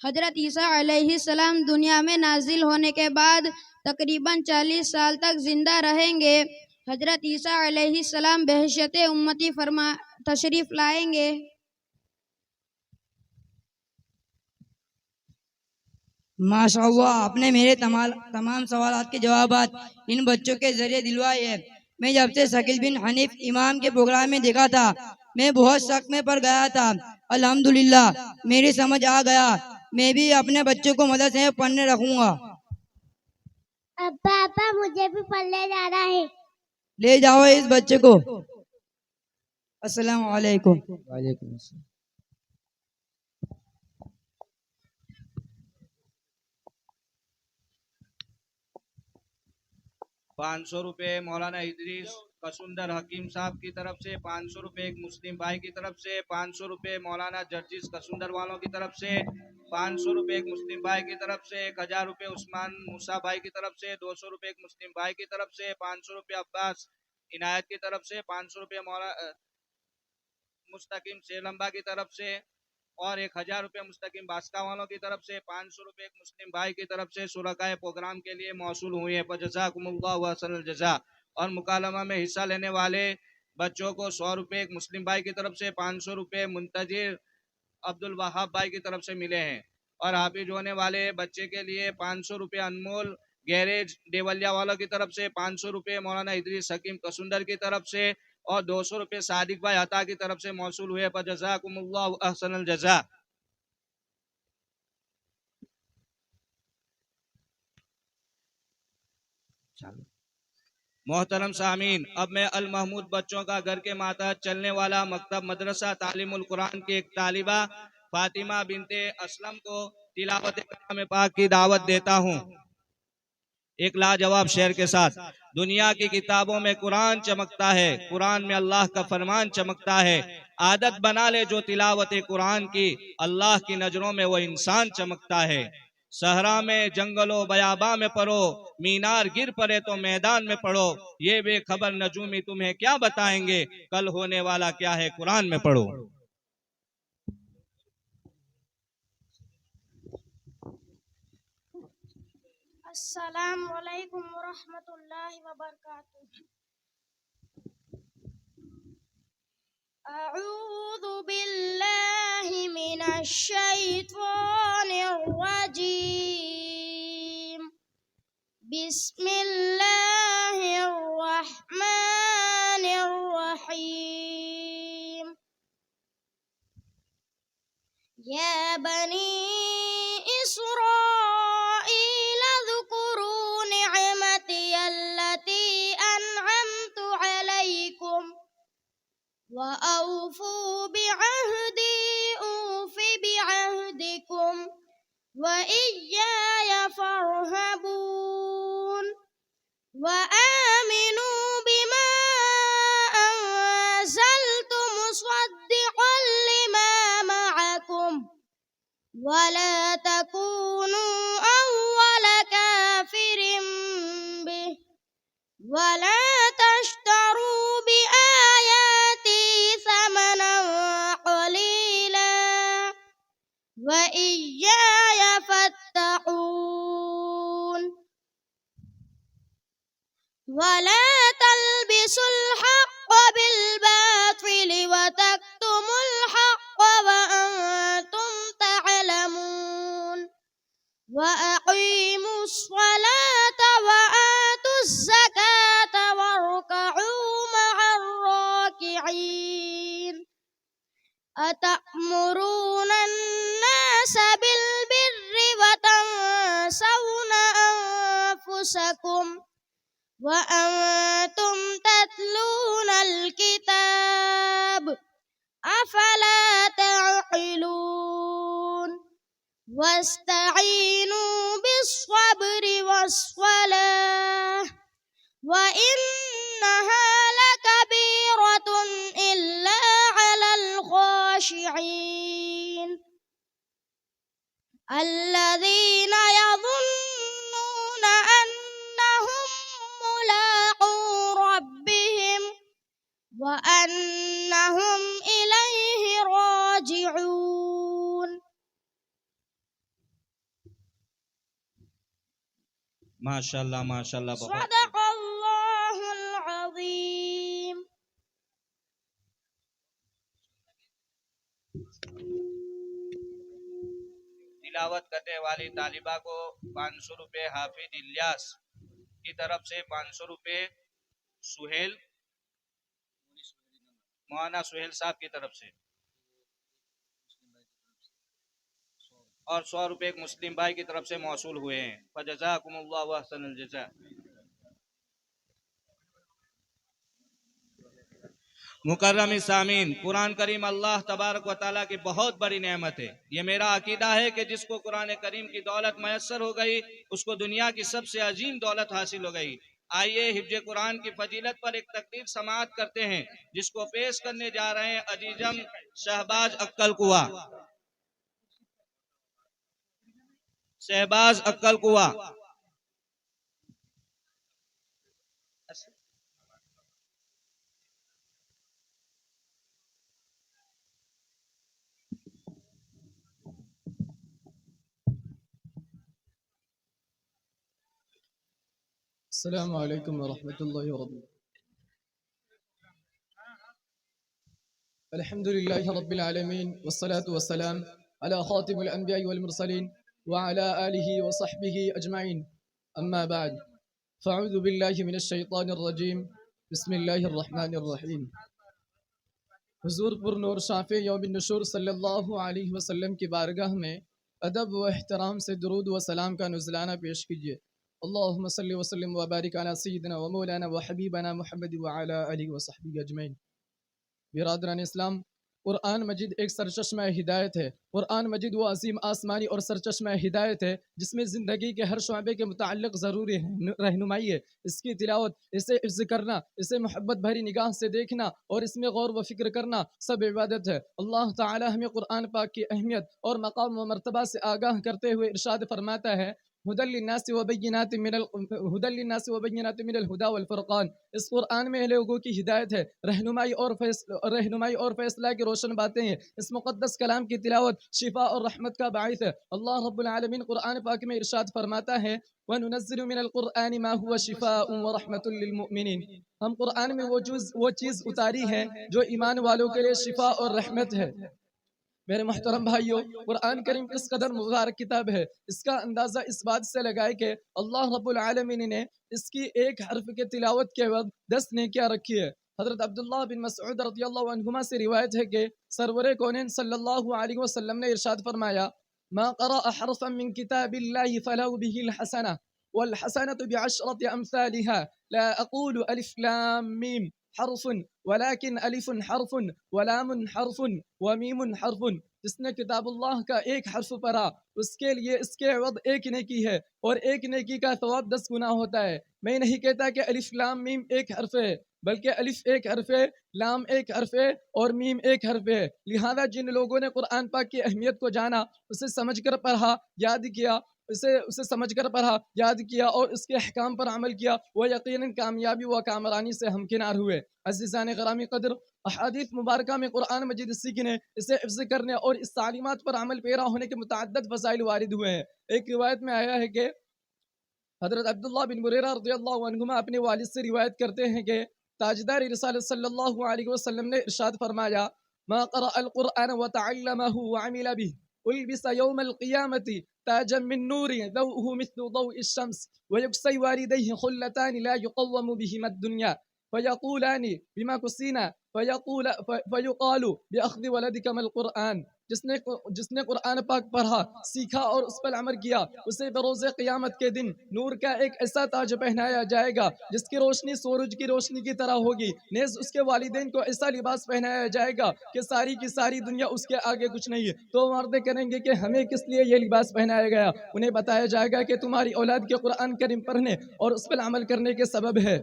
حضرت عیسیٰ علیہ السلام دنیا میں نازل ہونے کے بعد تقریباً 40 سال تک زندہ رہیں گے. حضرت عیسیٰ علیہ السلام بحیثیت امتی تشریف لائیں گے. ماشاء اللہ، آپ نے میرے تمام سوالات کے جوابات ان بچوں کے ذریعے دلوائے ہیں. میں جب سے ثقیل بن حنیف امام کے پروگرام میں دیکھا تھا، میں بہت شک میں پڑ گیا تھا. الحمدللہ میری سمجھ آ گیا. میں بھی اپنے بچوں کو مدرسے میں پڑھنے رکھوں گا. ابا مجھے بھی پڑھنے جانا ہے. لے جاؤ اس بچے کو. السلام علیکم. وعلیکم السلام. 500 روپے مولانا ادریس کسندر حکیم صاحب کی طرف سے، 500 روپے ایک مسلم بھائی کی طرف سے، 500 روپے مولانا جرجس کسندر والوں کی طرف سے، 500 روپے ایک مسلم بھائی کی طرف سے، 1000 روپے عثمان موسیٰ بھائی کی طرف سے، 200 روپے ایک مسلم بھائی کی طرف سے، 500 روپے عباس عنایت کی طرف سے، 500 روپے مولانا مستقیم سیلمبا کی طرف سے، اور 1000 روپے مستقیم باسکا والوں کی طرف سے، 500 روپے ایک مسلم بھائی کی طرف سے شرکائے پروگرام کے لیے موصول ہوئے ہیں. فجزاکم اللہ واحسن الجزاء. اور مکالمہ میں حصہ لینے والے بچوں کو 100 روپے ایک مسلم بھائی کی طرف سے، 500 روپے منتظر عبد الوہاب بھائی کی طرف سے ملے ہیں. اور حافظ ہونے والے بچے کے لیے 500 روپے انمول گیریج دیولیا والوں کی طرف سے، 500 روپے مولانا ادریس حکیم کسندر کی طرف سے، اور 200 روپے صادق بھائی عطا کی طرف سے موصول ہوئے. فجزاکم اللہ احسن الجزاء. محترم سامعین، اب میں المحمود بچوں کا گھر کے ماتحت چلنے والا مکتب مدرسہ تعلیم القرآن کی ایک طالبہ فاطمہ بنت اسلم کو تلاوت کلام پاک کی دعوت دیتا ہوں ایک لاجواب شعر کے ساتھ. دنیا کی کتابوں میں قرآن چمکتا ہے، قرآن میں اللہ کا فرمان چمکتا ہے. عادت بنا لے جو تلاوت قرآن کی، اللہ کی نظروں میں وہ انسان چمکتا ہے. صحرا میں جنگلوں بیاباں میں پڑھو، مینار گر پڑے تو میدان میں پڑھو. یہ بے خبر نجومی تمہیں کیا بتائیں گے، کل ہونے والا کیا ہے قرآن میں پڑھو. السلام علیکم ورحمۃ اللہ وبرکاتہ. اعوذ باللہ من الشیطان الرجیم. بسم اللہ الرحمن يا بني إسرائيل اذكروا نعمتي التي أنعمت عليكم وأوفوا بعهدي أوف بعهدكم وإياي فارهبون وآمنوا بما أنزلت مصدقا لما معكم ولا تكونوا أول كافر به ولا تشتروا بآياتي ثمنا قليلا وإياي فاتقون ولا تلبسوا الحق بالباطل وتكتموا الحق وأنتم تعلمون وأقيموا الصلاة وآتوا الزكاة واركعوا مع الراكعين أتأمرون الناس بالبر وتنسون أنفسكم وأنتم تتلون الكتاب أفلا تعقلون واستعينوا بالصبر والصلاة وإنها لكبيرة إلا على الخاشعين الذين يظنون أنهم ملاقو ربهم وأنهم إليه راجعون. ماشاءاللہ ماشاءاللہ بہت صدق اللہ العظیم. تلاوت کرنے والی طالبہ کو 500 روپے حافظ الیاس کی طرف سے، 500 روپے سہیل مولانا سہیل صاحب کی طرف سے، اور 100 روپے ایک مسلم بھائی کی طرف سے موصول ہوئے ہیں. فجزاکم اللہ واحسن الجزاء. مکرم سامعین، قرآن کریم اللہ تبارک و تعالیٰ کی بہت بڑی نعمت ہے. یہ میرا عقیدہ ہے کہ جس کو قرآن کریم کی دولت میسر ہو گئی اس کو دنیا کی سب سے عظیم دولت حاصل ہو گئی. آئیے حفظ قرآن کی فضیلت پر ایک تقریر سماعت کرتے ہیں جس کو پیش کرنے جا رہے ہیں عزیزم شہباز عقل کوا. شہباز عقل کوا. السلام علیکم ورحمۃ اللہ وبرکاتہ. الحمد للہ رب العالمین والصلاة والسلام على خاتم الانبیاء والمرسلین وعلى آلہ وصحبہ اجمعین. اما بعد فاعوذ باللہ من الشیطان الرجیم. بسم اللہ الرحمن الرحیم. حضور پر نور شافع یوم النشور صلی اللہ علیہ وسلم کی بارگاہ میں ادب و احترام سے درود و سلام کا نذرانہ پیش کیجیے. اللہم صلی وسلم وبارک علی سیدنا و مولانا و حبیبنا محمد وعلی آلہ وصحبہ اجمعین. برادران اسلام، قرآن مجید ایک سرچشمہ ہدایت ہے. قرآن مجید وہ عظیم آسمانی اور سرچشمہ ہدایت ہے جس میں زندگی کے ہر شعبے کے متعلق ضروری رہنمائی ہے. اس کی تلاوت، اسے حفظ کرنا، اسے محبت بھری نگاہ سے دیکھنا اور اس میں غور و فکر کرنا سب عبادت ہے. اللہ تعالی ہمیں قرآن پاک کی اہمیت اور مقام و مرتبہ سے آگاہ کرتے ہوئے ارشاد فرماتا ہے هدى للناس وبينات من الهدى والفرقان. اس قرآن میں لوگوں کی ہدایت ہے، رہنمائی اور فیصلہ کی روشن باتیں ہیں. اس مقدس کلام کی تلاوت شفاء اور رحمت کا باعث ہے. اللہ رب العالمین قرآن پاک میں ارشاد فرماتا ہے وَنُنَزِّلُ مِنَ الْقُرْآنِ مَا هُوَ شِفَاءٌ وَرَحْمَةٌ لِّلْمُؤْمِنِينَ. ہم قرآن میں وہ چیز اتاری ہے جو ایمان والوں کے لیے شفاء اور رحمت ہے. میرے محترم بھائیوں، قرآن کریم کس قدر مبارک کتاب ہے اس کا اندازہ اس بات سے لگائے کہ اللہ رب العالمین نے اس کی ایک حرف کے تلاوت کے وقت 10 نیکیاں رکھی ہے. حضرت عبداللہ بن مسعود رضی اللہ عنہما سے روایت ہے کہ سرور کونین صلی اللہ علیہ وسلم نے ارشاد فرمایا ما قرأ حرفا من كتاب الله فله به الحسنة والحسنة بعشرة أمثالها لا أقول ألف لام ميم حرف ولكن ألف حرف ولام حرف وميم حرف. جس نے کتاب اللہ کا ایک حرف پڑھا اس کے لیے اس کے عوض ایک نیکی ہے اور ایک نیکی کا ثواب 10 گنا ہوتا ہے. میں نہیں کہتا کہ الف لام میم ایک حرف ہے، بلکہ الف ایک حرف ہے، لام ایک حرف ہے اور میم ایک حرف ہے. لہذا جن لوگوں نے قرآن پاک کی اہمیت کو جانا، اسے سمجھ کر پڑھا، یاد کیا، اسے سمجھ کر پڑھا، یاد کیا اور اس کے احکام پر عمل کیا، وہ یقیناً کامیابی و کامرانی سے ہمکنار ہوئے. عزیزان گرامی قدر، احادیث مبارکہ میں قرآن مجید سیکھنے، اسے حفظ کرنے اور اس تعلیمات پر عمل پیرا ہونے کے متعدد فضائل وارد ہوئے ہیں. ایک روایت میں آیا ہے کہ حضرت عبداللہ بن بریرہ رضی اللہ عنہما اپنے والد سے روایت کرتے ہیں کہ تاجدار رسالت صلی اللہ علیہ وسلم نے ارشاد فرمایا ما قرأ القرآن وتعلمه وعمل به البس يوم القيامة تاجا من نور ضوءه مثل ضوء الشمس ويكسي والديه خلتان لا يقوم بهما الدنيا فيقولان بما كسينا فيقال بأخذ ولدك من القرآن. جس نے قرآن پاک پڑھا، سیکھا اور اس پر عمل کیا، اسے بروز قیامت کے دن نور کا ایک ایسا تاج پہنایا جائے گا جس کی روشنی سورج کی روشنی کی طرح ہوگی. نیز اس کے والدین کو ایسا لباس پہنایا جائے گا کہ ساری کی ساری دنیا اس کے آگے کچھ نہیں ہے. تو مردیں کریں گے کہ ہمیں کس لیے یہ لباس پہنایا گیا؟ انہیں بتایا جائے گا کہ تمہاری اولاد کے قرآن کریم پڑھنے اور اس پر عمل کرنے کے سبب ہے.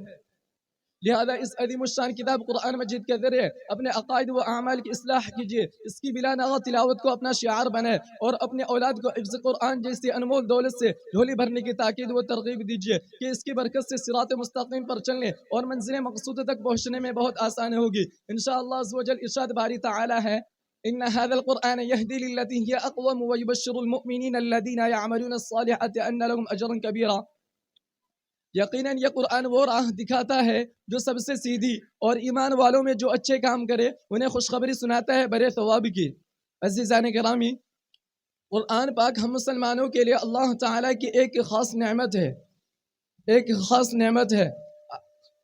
لہذا اس عظیم الشان کتاب قرآن مجید کے ذریعے اپنے عقائد و اعمال کی اصلاح کیجیے، اس کی بلا ناغہ تلاوت کو اپنا شعار بنائے اور اپنے اولاد کو حفظ قرآن جیسی انمول دولت سے جھولی بھرنے کی تاکید و ترغیب دیجیے کہ اس کی برکت سے صراط مستقیم پر چلنے اور منزل مقصود تک پہنچنے میں بہت آسانی ہوگی. انشاءاللہ عز و جل ارشاد باری تعالی ہے ان هذا القرآن يهدي للتي هي اقوم ويبشر المؤمنين الذين يعملون الصالحات ان لهم اجرا كبيرا. یقیناً یہ قرآن وہ راہ دکھاتا ہے جو سب سے سیدھی، اور ایمان والوں میں جو اچھے کام کرے انہیں خوشخبری سناتا ہے بڑے ثواب کی. عزیزان گرامی، قرآن پاک ہم مسلمانوں کے لیے اللہ تعالیٰ کی ایک خاص نعمت ہے، ایک خاص نعمت ہے.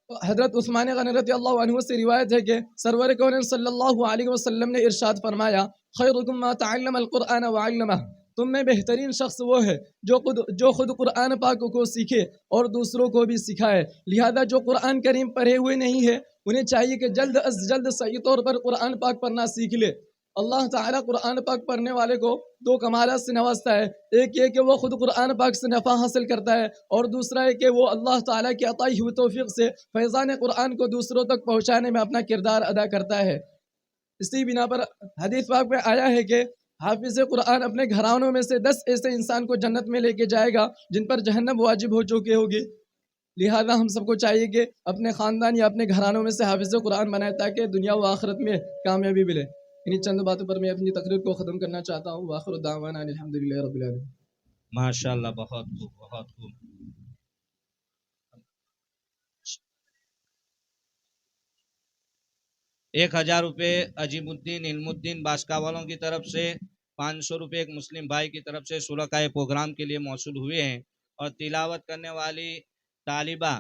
حضرت عثمان غنی رضی اللہ عنہ سے روایت ہے کہ سرور کون صلی اللہ علیہ وسلم نے ارشاد فرمایا خیرکم ما تعلم القرآن وعلمہ. تم میں بہترین شخص وہ ہے جو خود قرآن پاک کو سیکھے اور دوسروں کو بھی سکھائے. لہذا جو قرآن کریم پڑھے ہوئے نہیں ہے انہیں چاہیے کہ جلد از جلد صحیح طور پر قرآن پاک پڑھنا سیکھ لے. اللہ تعالیٰ قرآن پاک پڑھنے والے کو 2 کمالات سے نوازتا ہے. ایک یہ کہ وہ خود قرآن پاک سے نفع حاصل کرتا ہے، اور دوسرا ہے کہ وہ اللہ تعالیٰ کی عطائی ہوئی توفیق سے فیضان قرآن کو دوسروں تک پہنچانے میں اپنا کردار ادا کرتا ہے. اسی بنا پر حدیث پاک میں آیا ہے کہ حافظ قرآن اپنے گھرانوں میں سے 10 ایسے انسان کو جنت میں لے کے جائے گا جن پر جہنم واجب ہو چکی ہوگی. لہذا ہم سب کو چاہیے کہ اپنے خاندان یا اپنے گھرانوں میں سے حافظ قرآن بنائے تاکہ دنیا و آخرت میں کامیابی ملے. انہی چند باتوں پر میں اپنی تقریر کو ختم کرنا چاہتا ہوں. وآخر دعوانا الحمدللہ رب العالمین. ماشاءاللہ، بہت خوب، بہت خوب. ₹1000 عجیب الدین علم الدین باسکا والوں کی طرف سے، ₹500 ایک مسلم بھائی کی طرف سے شرکائے پروگرام کے لیے موصول ہوئے ہیں. اور تلاوت کرنے والی طالبہ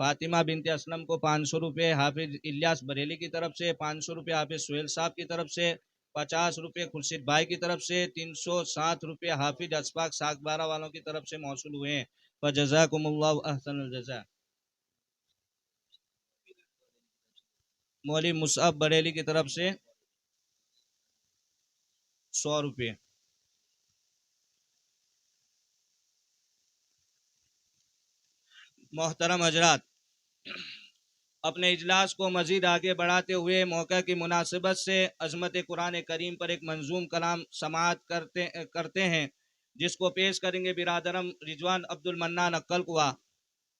فاطمہ بنت اسلم کو ₹500، حافظ الیاس بریلی کی طرف سے ₹500، حافظ سہیل صاحب کی طرف سے ₹50، خورشید بھائی کی طرف سے ₹360، حافظ اشفاق ساکبارہ والوں کی طرف سے موصول ہوئے ہیں. فجزاکم اللہ احسن الجزاء. مولوی مصعب بریلی کی طرف سے ₹100. محترم حضرات، اپنے اجلاس کو مزید آگے بڑھاتے ہوئے موقع کی مناسبت سے عظمت قرآن کریم پر ایک منظوم کلام سماعت کرتے ہیں، جس کو پیش کریں گے برادرم رضوان عبد المنان اکلکوا.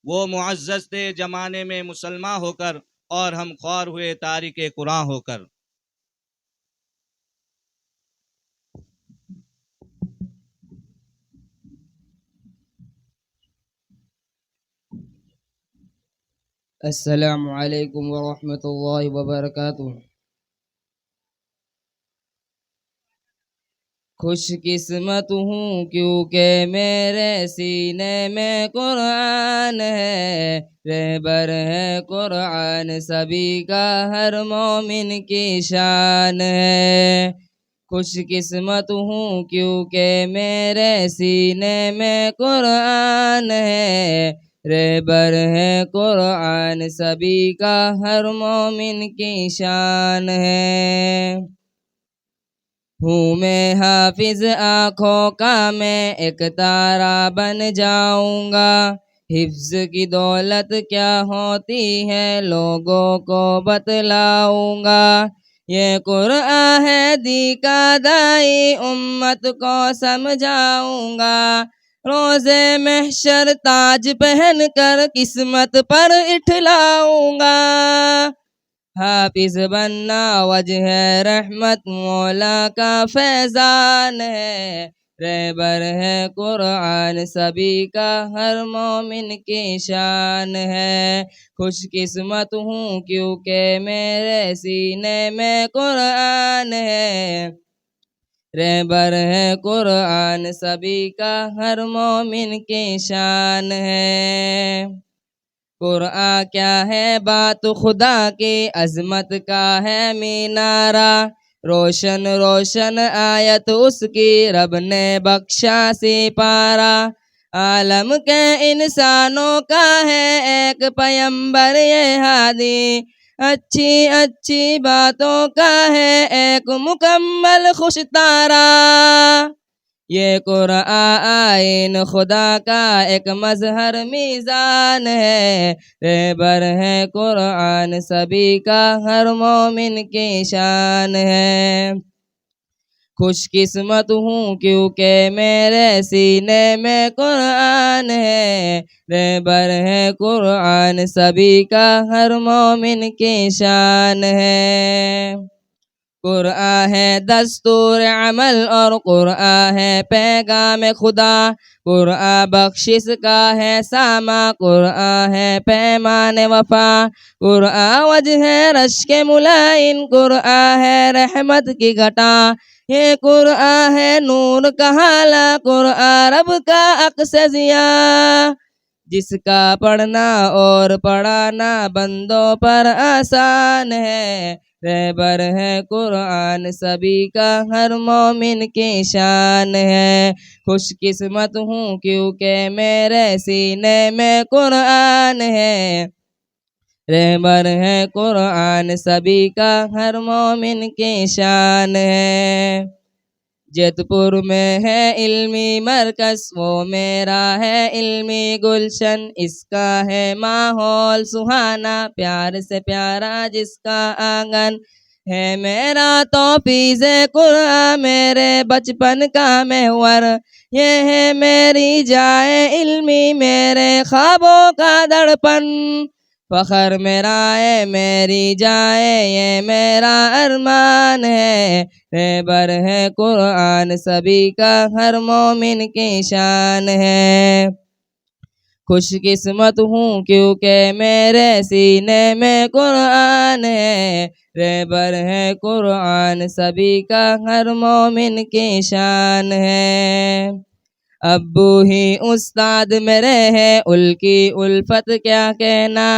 وہ معزز تھے زمانے میں مسلمان ہو کر اور ہم خوار ہوئے تارک قرآن ہو کر. السلام علیکم ورحمۃ اللہ وبرکاتہ. خوش قسمت ہوں کیونکہ میرے سینے میں قرآن ہے، رہبر ہے قرآن سبھی کا ہر مومن کی شان ہے۔ خوش قسمت ہوں کیونکہ میرے سینے میں قرآن ہے، رہبر ہے قرآن سبھی کا ہر مومن کی شان ہے۔ ہوں میں حافظ آنکھوں کا میں ایک تارا بن جاؤں گا، حفظ کی دولت کیا ہوتی ہے لوگوں کو بتلاؤں گا، یہ قرآن ہے دی کا دائی امت کو سمجھاؤں گا، روزے محشر تاج پہن کر قسمت پر اٹھلاؤں گا، حافظ بننا وجہ رحمت مولا کا فیضان ہے، رہبر ہے قرآن سبھی کا ہر مومن کی شان ہے۔ خوش قسمت ہوں کیونکہ میرے سینے میں قرآن ہے، رہبر ہے قرآن سبھی کا ہر مومن کی شان ہے۔ قرآن کیا ہے بات خدا کی عظمت کا ہے مینارہ، روشن روشن آیت اس کی رب نے بخشا سپارہ، عالم کے انسانوں کا ہے ایک پیمبر یہ ہادی، اچھی اچھی باتوں کا ہے ایک مکمل خوش تارہ، یہ قرآن آئین خدا کا ایک مظہر میزان ہے، رہبر ہے قرآن سبھی کا ہر مومن کی شان ہے۔ خوش قسمت ہوں کیونکہ میرے سینے میں قرآن ہے، رہبر ہے قرآن سبھی کا ہر مومن کی شان ہے۔ قرآن ہے دستور عمل اور قرآن ہے پیغام خدا، قرآن بخشش کا ہے سامہ، قرآن ہے پیمان وفا، قرآن وجہ رش کے ملائن، قرآن ہے رحمت کی گھٹا، یہ قرآن ہے نور کا حالہ، قرآن رب کا عکس ضیاء، جس کا پڑھنا اور پڑھانا بندوں پر آسان ہے، رہبر ہے قرآن سبھی کا ہر مومن کی شان ہے۔ خوش قسمت ہوں کیونکہ میرے سینے میں قرآن ہے، رہبر ہے قرآن سبھی کا ہر مومن کی شان ہے۔ جیت پور میں ہے علمی مرکز وہ میرا ہے علمی گلشن، اس کا ہے ماحول سہانا پیار سے پیارا جس کا آنگن، ہے میرا توفیض قرآن میرے بچپن کا محور، یہ ہے میری جائے علمی میرے خوابوں کا دڑپن، فخر میرا ہے میری جائے یہ میرا ارمان ہے، رہبر ہے قرآن سبھی کا ہر مومن کی شان ہے۔ خوش قسمت ہوں کیونکہ میرے سینے میں قرآن ہے، رہبر ہے قرآن سبھی کا ہر مومن کی شان ہے۔ ابو ہی استاد میرے ہے ان کی الفت کیا کہنا،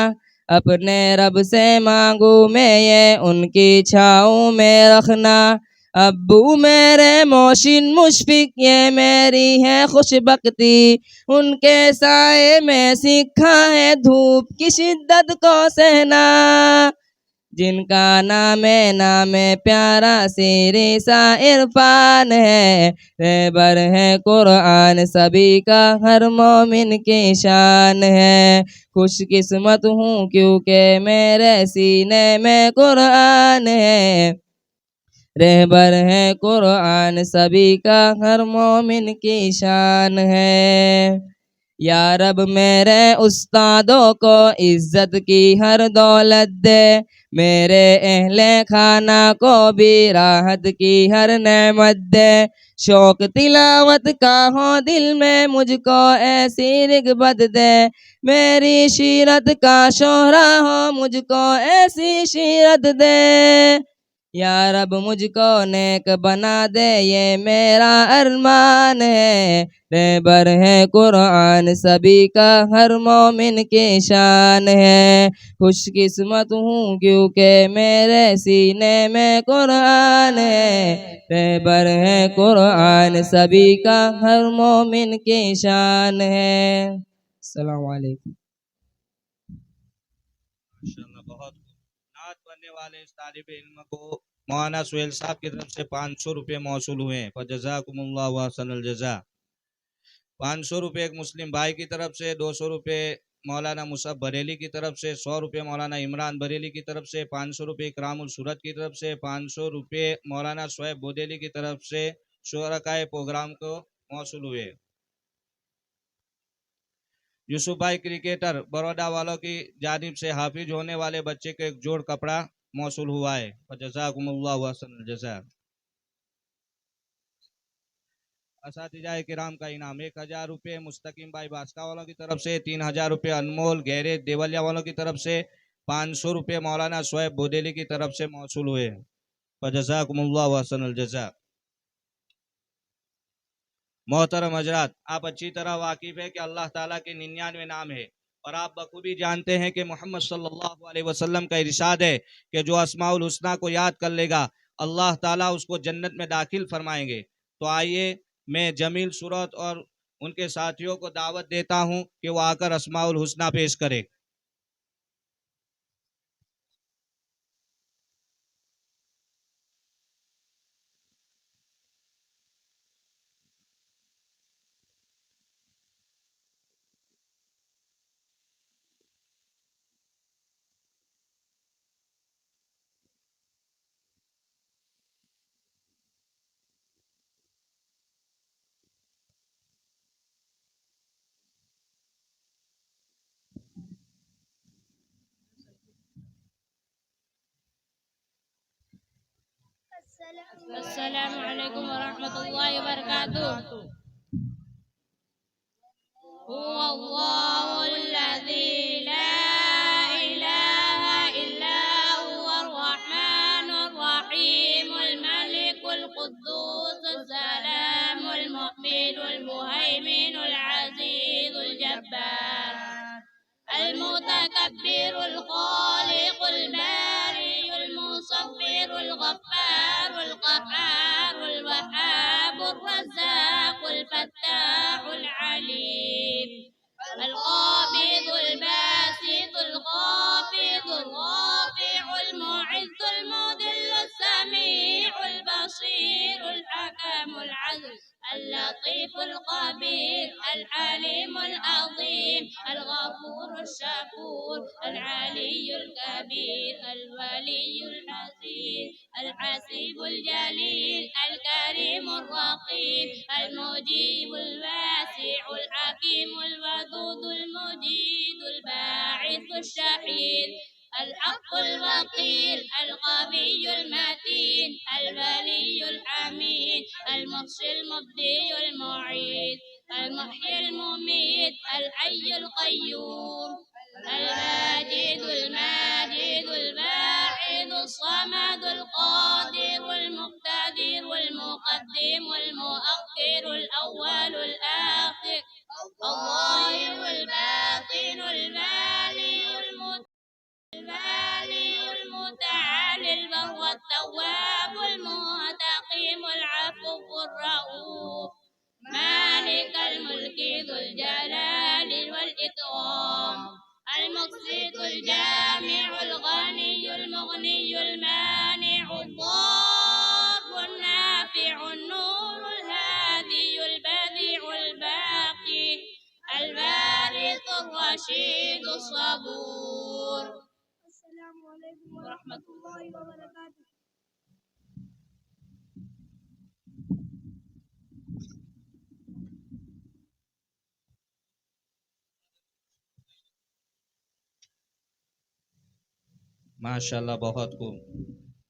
اپنے رب سے مانگوں میں یہ ان کی چھاؤں میں رکھنا، ابو میرے محسن مشفق یہ میری ہے خوش بختی، ان کے سائے میں سیکھا ہے دھوپ کی شدت کو سہنا، جن کا نام پیارا سیری سا عرفان ہے، رہبر ہے قرآن سبھی کا ہر مومن کی شان ہے۔ خوش قسمت ہوں کیونکہ میرے سینے میں قرآن ہے، رہبر ہے قرآن سبھی کا ہر مومن کی شان ہے۔ یا رب میرے استادوں کو عزت کی ہر دولت دے، میرے اہل خانہ کو بھی راحت کی ہر نعمت دے، شوق تلاوت کا ہو دل میں مجھ کو ایسی رغبت دے، میری شیرت کا شہرا ہو مجھ کو ایسی شیرت دے، یا رب مجھ کو نیک بنا دے یہ میرا ارمان ہے، رہبر ہے قرآن سبھی کا ہر مومن کی شان ہے، خوش قسمت ہوں کیونکہ میرے سینے میں قرآن ہے، رہبر ہے قرآن سبھی کا ہر مومن کی شان ہے۔ السلام علیکم۔ ماشاءاللہ بہت نعت پڑھنے والے اس طالب علم کو مولانا سہیل صاحب کی طرف سے 500 روپے موصول ہوئے ہیں، فجزاکم اللہ واحسن الجزاء۔ 500 روپے ایک مسلم بھائی کی طرف سے، 200 روپے مولانا مصعب بریلی کی طرف سے، 100 روپے مولانا عمران بریلی کی طرف سے، 500 روپے اکرام الصورت کی طرف سے، 500 روپے مولانا شعیب بودیلی کی طرف سے شرکائے پروگرام کو موصول ہوئے۔ یوسف بھائی کرکٹر بروڈا والوں کی جانب سے حافظ ہونے والے بچے کو ایک جوڑ کپڑا موصول ہوا ہے، فجزاکم اللہ واحسن الجزاء۔ اساتذہ کرام کا انعام 1000 روپے مستقیم بھائی باسکا والوں کی طرف سے، 3000 روپے انمول گہرے دیولیا والوں کی طرف سے، 500 روپے مولانا شعیب بودیلی کی طرف سے موصول ہوئے، فجزاکم اللہ واحسن الجزاء۔ محترم حضرات، آپ اچھی طرح واقف ہے کہ اللہ تعالیٰ کے 99 نام ہے، اور آپ بخوبی جانتے ہیں کہ محمد صلی اللہ علیہ وسلم کا ارشاد ہے کہ جو اسماء الحسنہ کو یاد کر لے گا اللہ تعالیٰ اس کو جنت میں داخل فرمائیں گے۔ تو آئیے میں جمیل صورت اور ان کے ساتھیوں کو دعوت دیتا ہوں کہ وہ آ کر اسماء الحسنہ پیش کرے۔ السلام علیکم ورحمۃ اللہ وبرکاتہ۔ هو الله الذي لا إله إلا هو الرحمن الرحيم الملك القدوس السلام المؤمن المهيمن العزيز الجبار المتكبر الخالق البارئ المصور الغفار القهار الوهاب الرزاق الفتاح العليم القابض الباسط الخافض الرافع المعز المذل السميع البصير الحكم العدل اللطيف الخبير الحليم العظيم الغفور الشكور العلي الكبير الولي الحسيب الحسيب الجليل الكريم الرقيب المجيب الواسع الحكيم الودود المجيد الباعث الشهيد الحق الوكيل القوي المتين الولي الحميد المحصي المبدي المعيد المحيي المميت الحي القيوم الماجد الماجد الباعث الصمد القادر المقتدر المقدم المؤخر الأول الآخر الظاهر الباطن البالي المتعالي البر التواب المنتقم العفو الرؤوف مالك الملك ذو الجلال والإكرام المقسط الجامع الغني المغني المانع الضار النافع النور الهادي البديع الباقي الوارث الرشيد الصبور۔ السلام علیکم ورحمۃ اللہ وبرکاتہ۔ ماشاءاللہ بہت خوب۔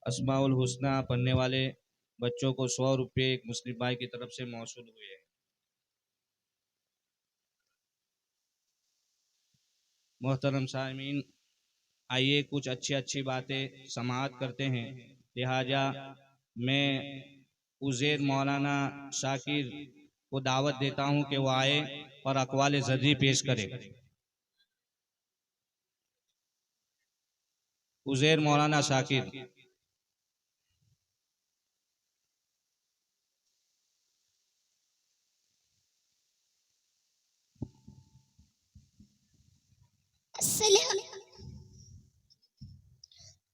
اسماء الحسنہ پڑھنے والے بچوں کو 100 روپے ایک مسلم بھائی کی طرف سے موصول ہوئے ہیں۔ محترم سامعین، آئیے کچھ اچھی باتیں سماعت کرتے ہیں۔ لہٰذا میں عزیر مولانا شاکر کو دعوت دیتا ہوں کہ وہ آئے اور اقوال زرعی پیش کرے. عزیر مولانا شاکر.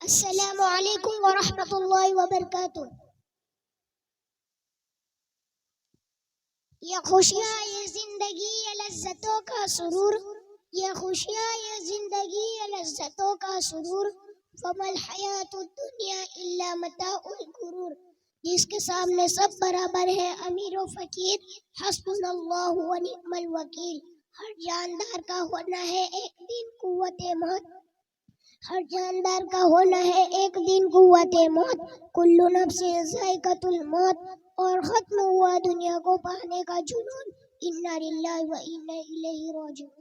السلام علیکم ورحمۃ اللہ وبرکاتہ. یہ خوشیاں یہ زندگی یہ لذتوں کا سرور، یہ خوشیاں یہ زندگی یہ لذتوں کا سرور، فما الحیات الدنیا الا متاع الغرور. جس کے سامنے سب برابر ہے امیر و فقیر، حسبنا اللہ و نعم الوکیل. ہر جاندار کا ہونا ہے ایک دن قوت موت، ہر جاندار کا ہونا ہے ایک دن قوت موت. کل نفس ذائقۃ الموت، اور ختم ہوا دنیا کو پانے کا جنون. انا للہ و انا الیہ راجعون.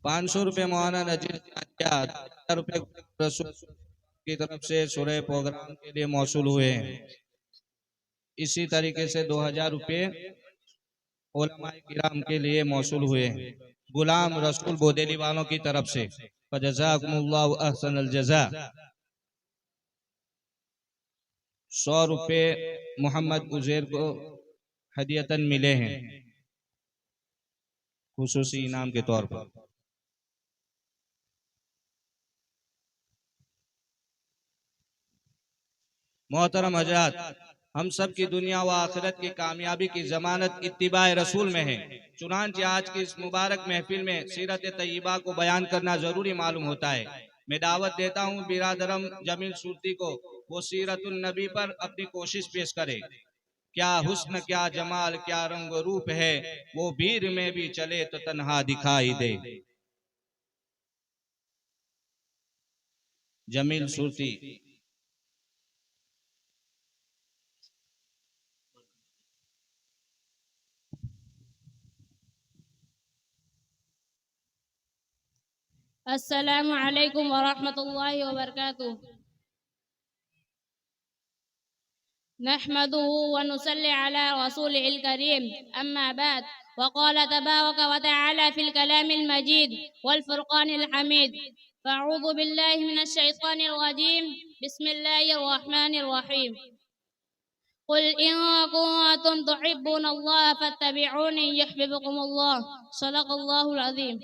₹500 مولانا نذیر جان، 1000 روپے رسول کی طرف سے سورہ پروگرام کے لیے موصول ہوئے ہیں. اسی طریقے سے 2000 روپے علماء کرام کے لیے موصول ہوئے ہیں غلام رسول بودیلی والوں کی طرف سے. فجزاکم اللہ احسن الجزاء. 100 روپے محمد عزیر کو ہدیتاً ملے ہیں خصوصی انعام کے طور پر. محترم حضرات، ہم سب کی دنیا و آخرت کی کامیابی کی ضمانت اتباع رسول میں ہے. چنانچہ آج کی اس مبارک محفل میں سیرت طیبہ کو بیان کرنا ضروری معلوم ہوتا ہے. میں دعوت دیتا ہوں برادرم جمیل صورتی کو وہ سیرت النبی پر اپنی کوشش پیش کرے. کیا حسن کیا جمال کیا رنگ و روپ ہے، وہ بھیڑ میں بھی چلے تو تنہا دکھائی دے. جمیل صورتی. السلام علیکم ورحمۃ اللہ وبرکاتہ. نحمده ونصلي على رسوله الكريم، أما بعد. وقال تبارك وتعالى في الكلام المجيد والفرقان الحميد: فأعوذ بالله من الشيطان الرجيم، بسم الله الرحمن الرحيم. قل إن كنتم تحبون الله فاتبعوني يحببكم الله. صدق الله العظيم.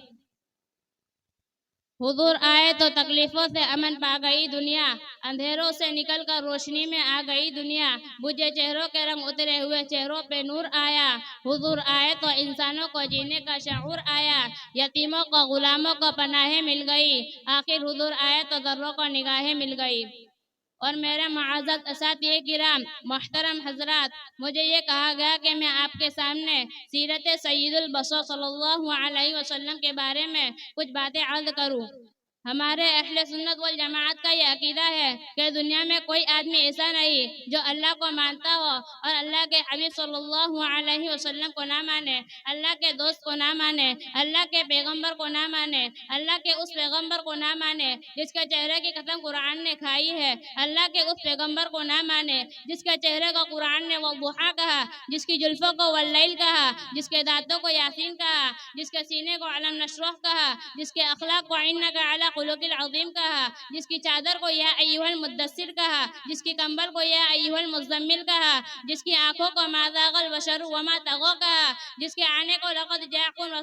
حضور آئے تو تکلیفوں سے امن پا گئی دنیا، اندھیروں سے نکل کر روشنی میں آ گئی دنیا، بجھے چہروں کے رنگ اترے ہوئے چہروں پہ نور آیا. حضور آئے تو انسانوں کو جینے کا شعور آیا، یتیموں کو غلاموں کو پناہیں مل گئی، آخر حضور آئے تو ذروں کو نگاہیں مل گئی. اور میرے معزز اساتذہ کرام، محترم حضرات، مجھے یہ کہا گیا کہ میں آپ کے سامنے سیرت سید البشر صلی اللہ علیہ وسلم کے بارے میں کچھ باتیں عرض کروں. ہمارے اہل سنت والجماعت کا یہ عقیدہ ہے کہ دنیا میں کوئی آدمی ایسا نہیں جو اللہ کو مانتا ہو اور اللہ کے حبیب صلی اللہ علیہ وسلم کو نہ مانے، اللہ کے دوست کو نہ مانے، اللہ کے پیغمبر کو نہ مانے، اللہ کے اس پیغمبر کو نہ مانے جس کے چہرے کی قسم قرآن نے کھائی ہے، اللہ کے اس پیغمبر کو نہ مانے جس کے چہرے کو قرآن نے والضحیٰ کہا، جس کی زلفوں کو واللیل کہا، جس کے دانتوں کو یاسین کہا، جس کے سینے کو علم نشرح کہا، جس کے اخلاق کو انک علی خلق العظیم کہا، جس کی چادر کو یا ایھا المدثر کہا، جس کی کمبل کو یا ایھا المزمل کہا، جس کی آنکھوں کو ما زاغ البصر وما طغى کہا، جس کے آنے کو لقد جاءکم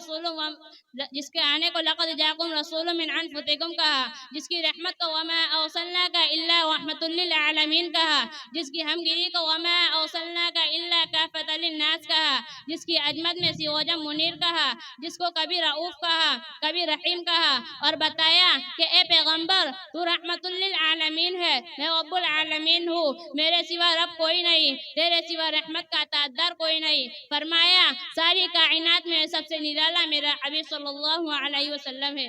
رسول من انفسکم کہا، جس کی رحمت کو وما ارسلناک الا رحمۃ للعالمین کہا، جس کی ہمگیری کو وما ارسلناک الا کافۃ للناس کہا، جس کی عظمت میں سراجا منیر کہا، جس کو کبھی رؤوف کہا کبھی رحیم کہا، اور بتایا کہ اے پیغمبر تو رحمت للعالمین ہے، میں رب العالمین ہوں، میرے سوا رب کوئی نہیں، تیرے سوا رحمت کا تعدار کوئی نہیں. فرمایا ساری کائنات میں سب سے نرالا میرا حبیب صلی اللہ علیہ وسلم ہے.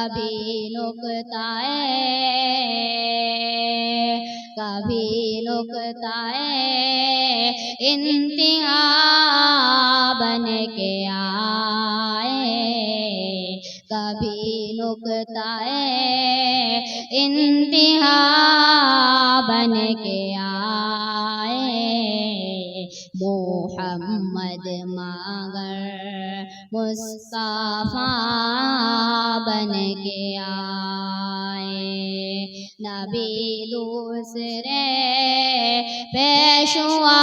کبھی نقطۂ انتہا بن کے آئے، کبھی نقطۂ انتہا بن کے آئے، محمد مگر مصطفیٰ بن کے آئے، نبی دوسرے پیشوا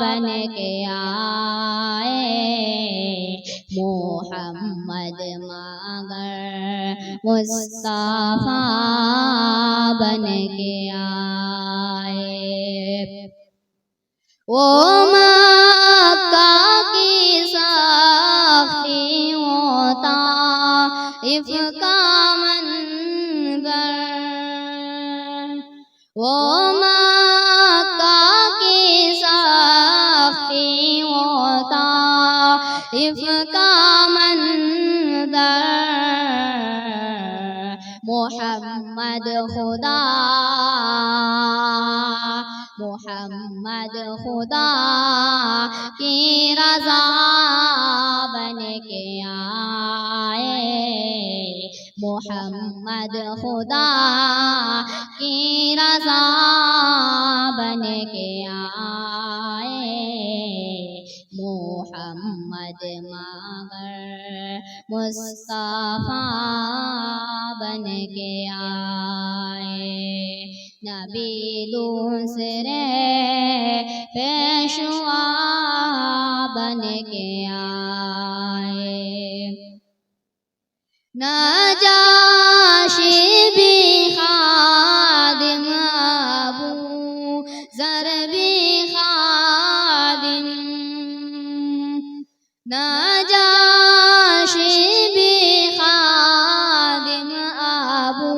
بن کے آئے، محمد مگر مصطفیٰ بن کے آئے۔ وہ مکہ کی سختی ہوتا طائف کا منظر، وہ مکہ کی سختی ہوتا طائف کا منظر، محمد خدا کی رضا بن کے آئے، محمد خدا کی رضا بن کے آئے، محمد مگر مصطفیٰ بن کے آئے، نبی دوسرے پیشوا بن کے آئے، نجاشی بھی خادم، ابو ذر بھی خادم، نجاشی بھی خادم، ابو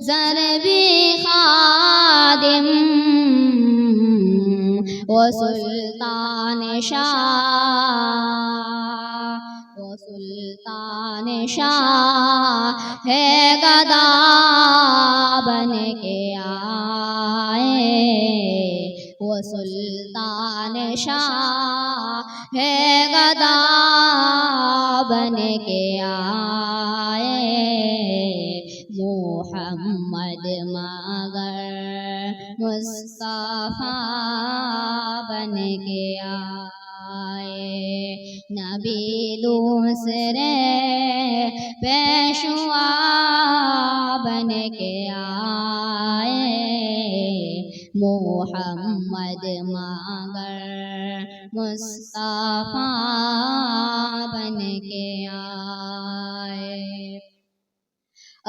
ذر بھی خادم، وہ سلطان شاہ ہے گدا بن کے آئے، وہ سلطان شاہ ہے گدا بن کے آئے، محمد مگر مصطفیٰ بن کے آئے، نبی دوسرے پیشوا بن کے آئے، محمد مگر مصطفیٰ بن کے آئے،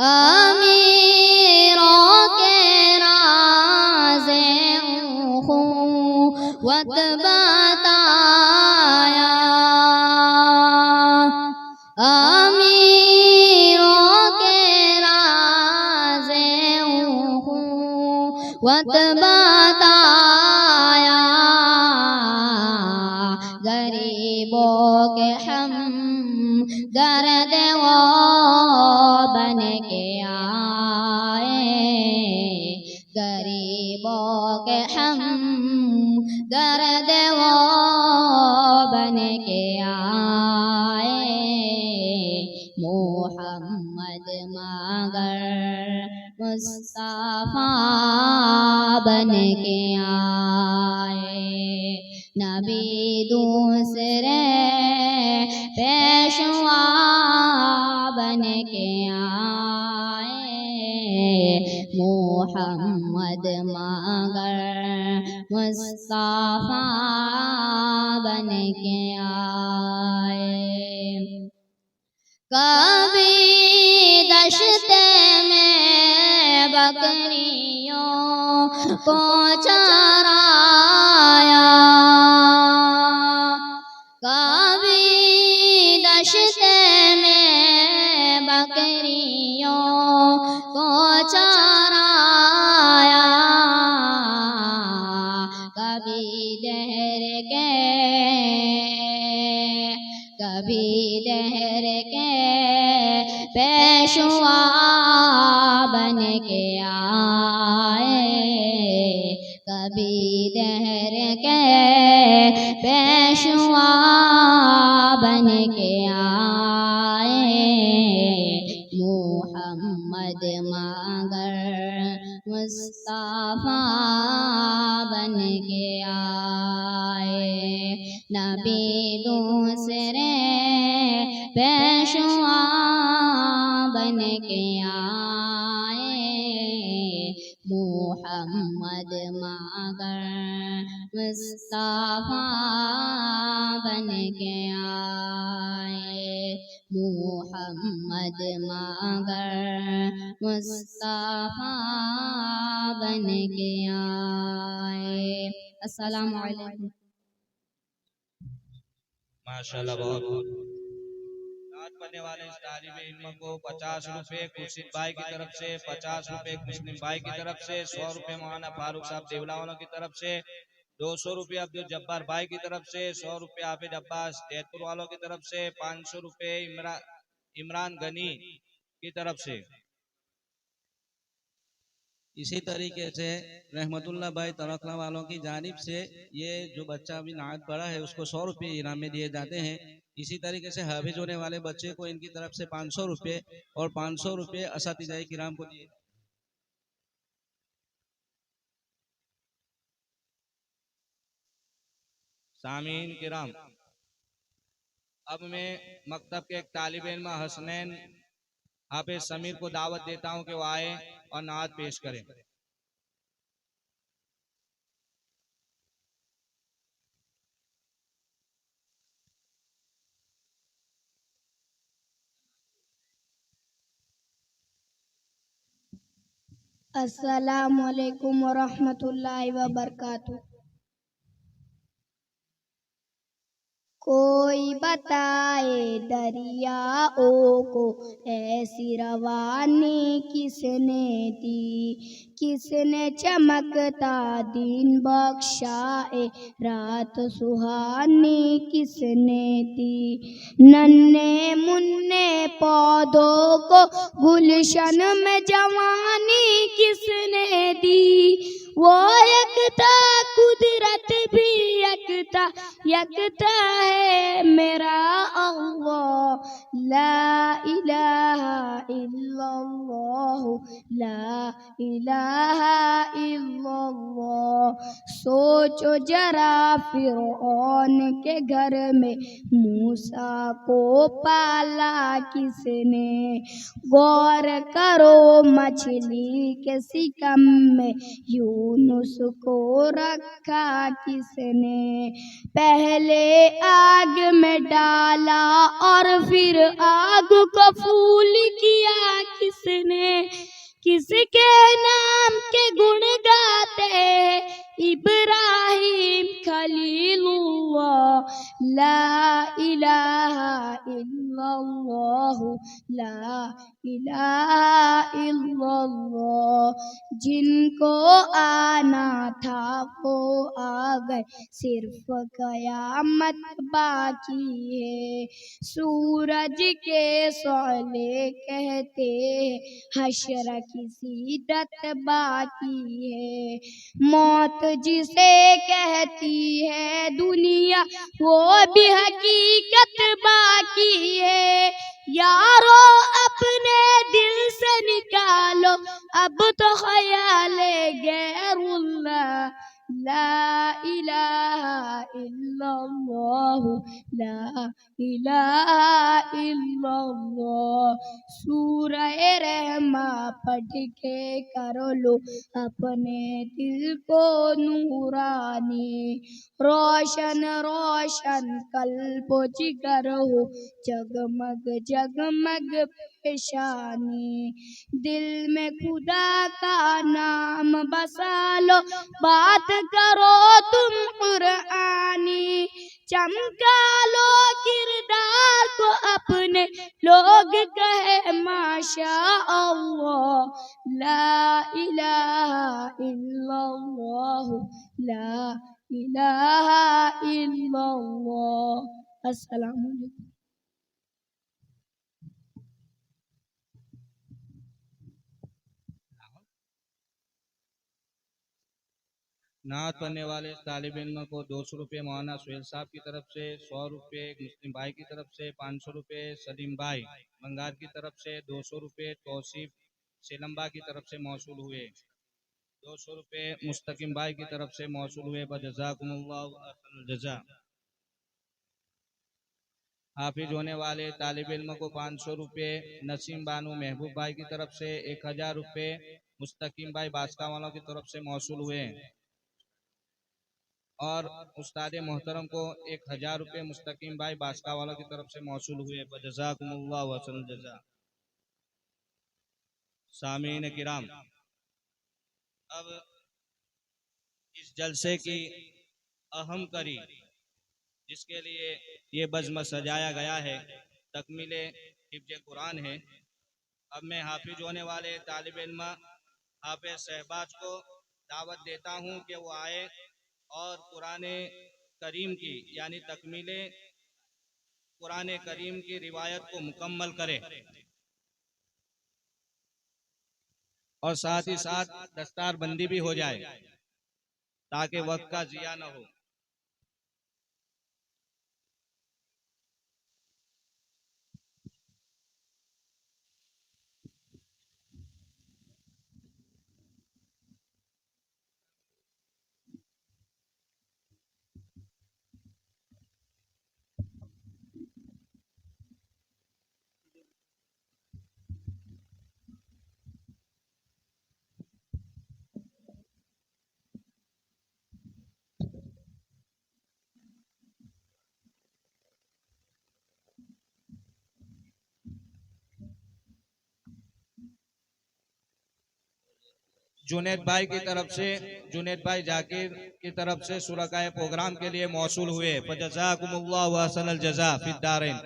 امیروں کے راز اخوت بتایا، امیروں کے راز اخوت بتایا، غریبوں کے ہم درد وہ بن کے آئے، غریبوں کے ہم درد وہ بن کے آئے، محمد مگر مصطفیٰ بن کے آئے، نبی دوسرے پیشوا بن کے آئے، محمد مگر مصطفیٰ بن کے آئے، کبھی دشت میں بکریوں کو چرایا، کبھی دشت میں بکریوں کو چرایا، کبھی دہر کے پیشوا بن کے آئے کبھی دہر کے پیشوا بن کے آئے محمد مگر مصطفیٰ بن کے آئے نبی دوسرے پیشوا بن کے آئے محمد مگر مصطفیٰ بن کے آئے محمد مگر مصطفیٰ بن کے آئے. السلام علیکم. ماشاءاللہ بہت نعت پڑھنے والے اس طالب علم کو 50 روپے خورشید بھائی کی طرف سے، 50 روپے مسلم بھائی کی طرف سے، 100 روپے مولانا فاروق صاحب دیولا والوں کی طرف سے، 200 روپے عبدالجبار بھائی کی طرف سے، 100 روپے حافظ عباس تیتپور والوں کی طرف سے، 500 روپے عمران غنی کی طرف سے. اسی طریقے سے رحمت اللہ بھائی ترکلا والوں کی جانب سے یہ جو بچہ ابھی نعت پڑھا ہے اس کو 100 روپے انعام میں دیے جاتے ہیں. اسی طریقے سے حافظ ہونے والے بچے کو ان کی طرف سے 500 روپے اور 500 روپے اساتذہ کرام کو دیے. سامعین کرام، اب میں مکتب کے ایک طالب علم حسنین حافظ سمیر کو دعوت دیتا ہوں کہ وہ آئے اور نعت پیش کریں. السلام علیکم ورحمۃ اللہ وبرکاتہ. کوئی بتائے دریاؤں کو ایسی روانی کس نے دی، کس نے چمکتا دین بخشائے رات سہانی کس نے دی. ننھے منھے پودوں کو گلشن میں جوانی کس نے دی، وہ یکتا قدرت بھی یکتا یکتا ہے میرا اللہ. لا الہ الا اللہ لا الہ الا اللہ. سوچو ذرا فرعون کے گھر میں موسیٰ کو پالا کس نے، غور کرو مچھلی کے سکم میں یونس کو رکھا کس نے. پہلے آگ میں ڈالا اور پھر آگ کو پھول کیا کس نے، کس کے نام کے گن گاتے ہیں ابراہیم خلیل اللہ. لا الہ الا اللہ لا الہ الا اللہ. جن کو آنا تھا وہ آ گئے، صرف قیامت باقی ہے. سورج کے شعلے کہتے ہیں حشر کی سیدت باقی ہے. موت جسے کہتی ہے دنیا وہ بھی حقیقت باقی ہے. یارو اپنے دل سے نکالو اب تو خیال غیر اللہ. لا الہ الا اللہ لا الہ الا اللہ. سورہ رحمہ پڑھ کے کر لو اپنے دل کو نورانی، روشن روشن قلب و جگر ہو جگمگ جگمگ پیشانی. دل میں خدا کا نام بسا لو، بات کرو تم قرآنی، چمکا لو کردار کو اپنے، لوگ کہے ماشاء اللہ. لا الہ الا اللہ لا الہ الا اللہ. السلام علیکم. نعت پڑھنے والے طالب علم کو 200 روپے مولانا سہیل صاحب کی طرف سے، 100 روپے ایک مسلم بھائی کی طرف سے، 500 روپے سلیم بھائی بنگار کی طرف سے، 200 روپے توصیف سیلمبا کی طرف سے موصول ہوئے، 200 روپے مستقیم بھائی کی طرف سے موصول ہوئے، بجزاکم اللہ احسن الجزا۔ حافظ ہونے والے طالب علم کو 500 روپے نسیم بانو محبوب بھائی کی طرف سے، 1000 روپے مستقیم بھائی باسکا والوں کی طرف سے موصول ہوئے، اور استاد محترم کو 1000 روپے مستقیم بھائی باسکا والوں کی طرف سے موصول ہوئے، بجزاکم اللہ احسن الجزا۔ سامعین کرام، اب اس جلسے کی اہم کڑی جس کے لیے یہ بزم سجایا گیا ہے، تکمیل حفظ قرآن ہے۔ اب میں حافظ ہونے والے طالب علم حافظ شہباز کو دعوت دیتا ہوں کہ وہ آئے اور قرآن کریم کی یعنی تکمیل قرآن کریم کی روایت کو مکمل کرے، اور ساتھ ہی ساتھ دستار بندی بھی ہو جائے تاکہ وقت کا ضیاع نہ ہو۔ جنید بھائی کی طرف سے، جنید بھائی ذاکر کی طرف سے شرکائے پروگرام کے لیے موصول ہوئے، فجزاکم اللہ احسن الجزا فی الدارین۔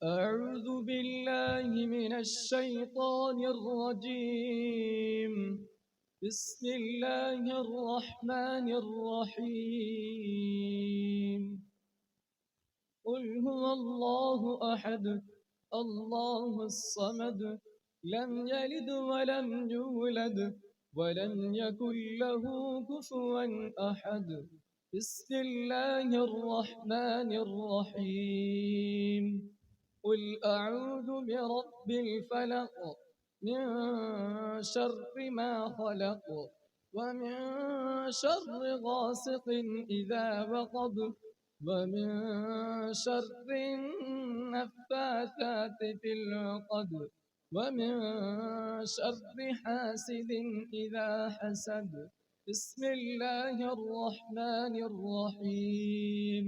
أعوذ بالله من الشيطان الرجيم. بسم الله الرحمن الرحيم. قل هو الله أحد الله الصمد لم يلد ولم يولد ولم يكن له كفوا أحد. بسم الله الرحمن الرحيم. قل أعوذ برب الفلق من شر ما خلق ومن شر غاسق إذا وقب ومن شر النفاثات في العقد ومن شر حاسد إذا حسد. بسم الله الرحمن الرحيم.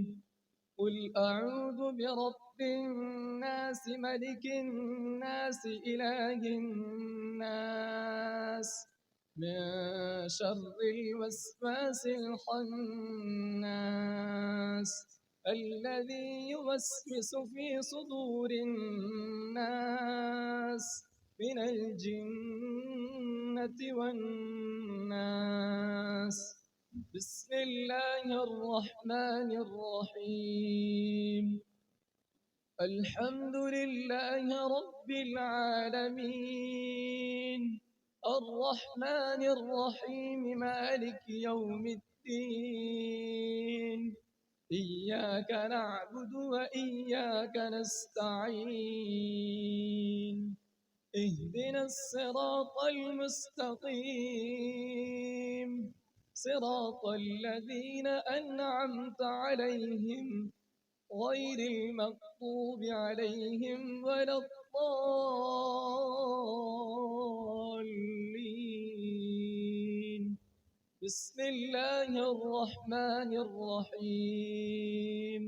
قل أعوذ برب الناس ملك الناس إله الناس من شر الوسواس الخناس الذي يوسوس في صدور الناس من الجنة والناس. بسم الله الرحمن الرحيم. الحمد لله رب العالمين الرحمن الرحيم مالك يوم الدين. إياك نعبد وإياك نستعين. اهدنا الصراط المستقيم صراط الذين أنعمت عليهم غير المغضوب عليهم ولا الضالين. بسم الله الرحمن الرحيم.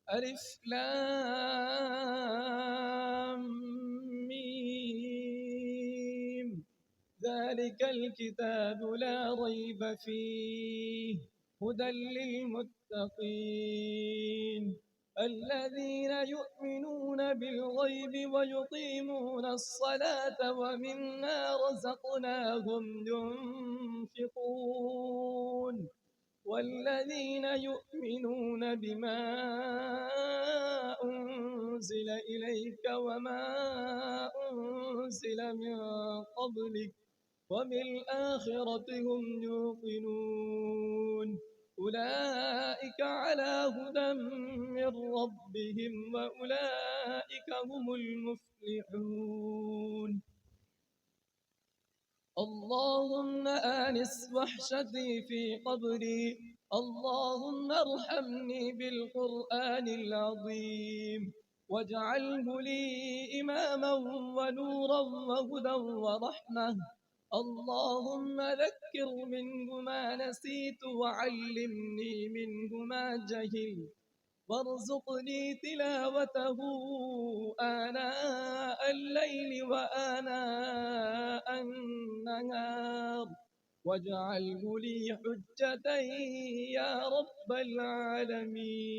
ألف لام ميم. ذلك الكتاب لا ريب فيه هدى للمتقين الذين يؤمنون بالغيب ويقيمون الصلاة ومما رزقناهم ينفقون. والذين يؤمنون بما أنزل إليك وما أنزل من قبلك وبالآخرة هم يوقنون أولئك على هدى من ربهم وأولئك هم المفلحون اللهم آنس وحشتي في قبري اللهم ارحمني بالقرآن العظيم واجعله لي إماما ونورا وهدى ورحمة اللهم ذكر منه ما نسيت وعلمني منه ما جهلت وارزقني تلاوته آناء الليل وآناء النهار واجعله لي حجة يا رب العالمين.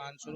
500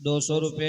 ₹200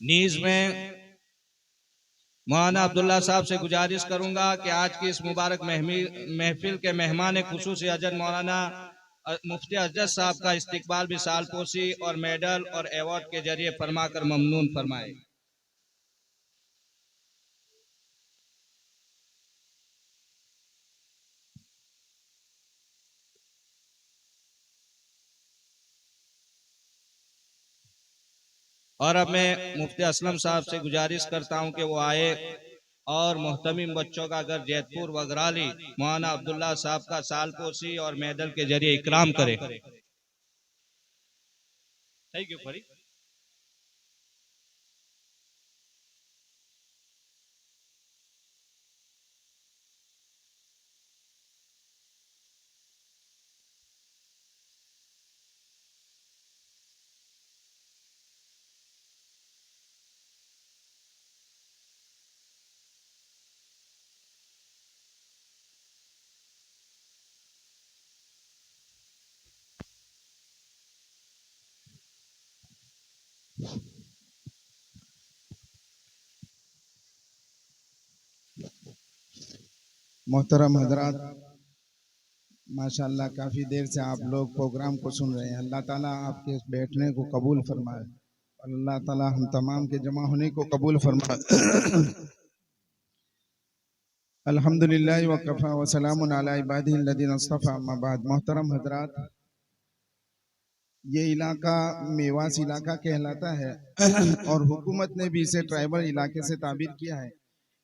نیز میں مولانا عبداللہ صاحب سے گزارش کروں گا کہ آج کی اس مبارک محفل کے مہمان خصوصی حضرت مولانا مفتی اجد صاحب کا استقبال بھی سال پوسی اور میڈل اور ایوارڈ کے ذریعے فرما کر ممنون فرمائے۔ اور اب میں مفتی اسلم صاحب سے گزارش کرتا ہوں کہ وہ آئے اور محتمم بچوں کا گھر جیت پور وگرالی مولانا عبداللہ صاحب کا سال پوسی اور میڈل کے ذریعے اکرام کرے۔ Thank you free. محترم حضرات، ماشاءاللہ کافی دیر سے آپ لوگ پروگرام کو سن رہے ہیں۔ اللہ تعالیٰ آپ کے بیٹھنے کو قبول فرمائے اور اللہ تعالیٰ ہم تمام کے جمع ہونے کو قبول فرمائے۔ الحمدللہ وکفا وسلام علی عبادہ الذین اصطفیٰ، اما بعد۔ محترم حضرات، یہ علاقہ میواس علاقہ کہلاتا ہے اور حکومت نے بھی اسے ٹرائبل علاقے سے تعبیر کیا ہے۔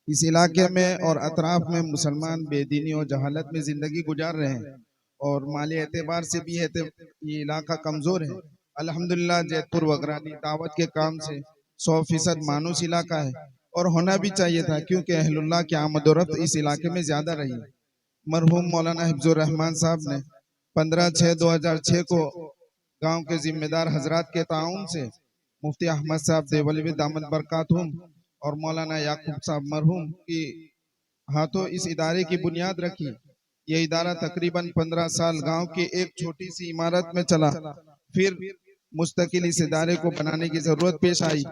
اس علاقے میں اور اطراف میں مسلمان بے دینی اور جہالت میں زندگی گزار رہے ہیں اور مالی اعتبار سے بھی یہ علاقہ کمزور ہے۔ الحمدللہ جیت پور وگرالی دعوت کے کام سے 100% مانوس علاقہ ہے اور ہونا بھی چاہیے تھا، کیونکہ اہل اللہ کی آمد و رفت اس علاقے میں زیادہ رہی۔ مرحوم مولانا حفظ الرحمان صاحب نے 15/6/2006 کو گاؤں کے ذمہ دار حضرات کے تعاون سے مفتی احمد صاحب دیوبند دامت برکاتہم اور مولانا یعقوب صاحب مرحوم کی ہاتھوں اس ادارے کی بنیاد رکھی۔ یہ ادارہ تقریباً 15 سال گاؤں کی ایک چھوٹی سی عمارت میں چلا، پھر مستقل اس ادارے کو بنانے کی ضرورت پیش آئی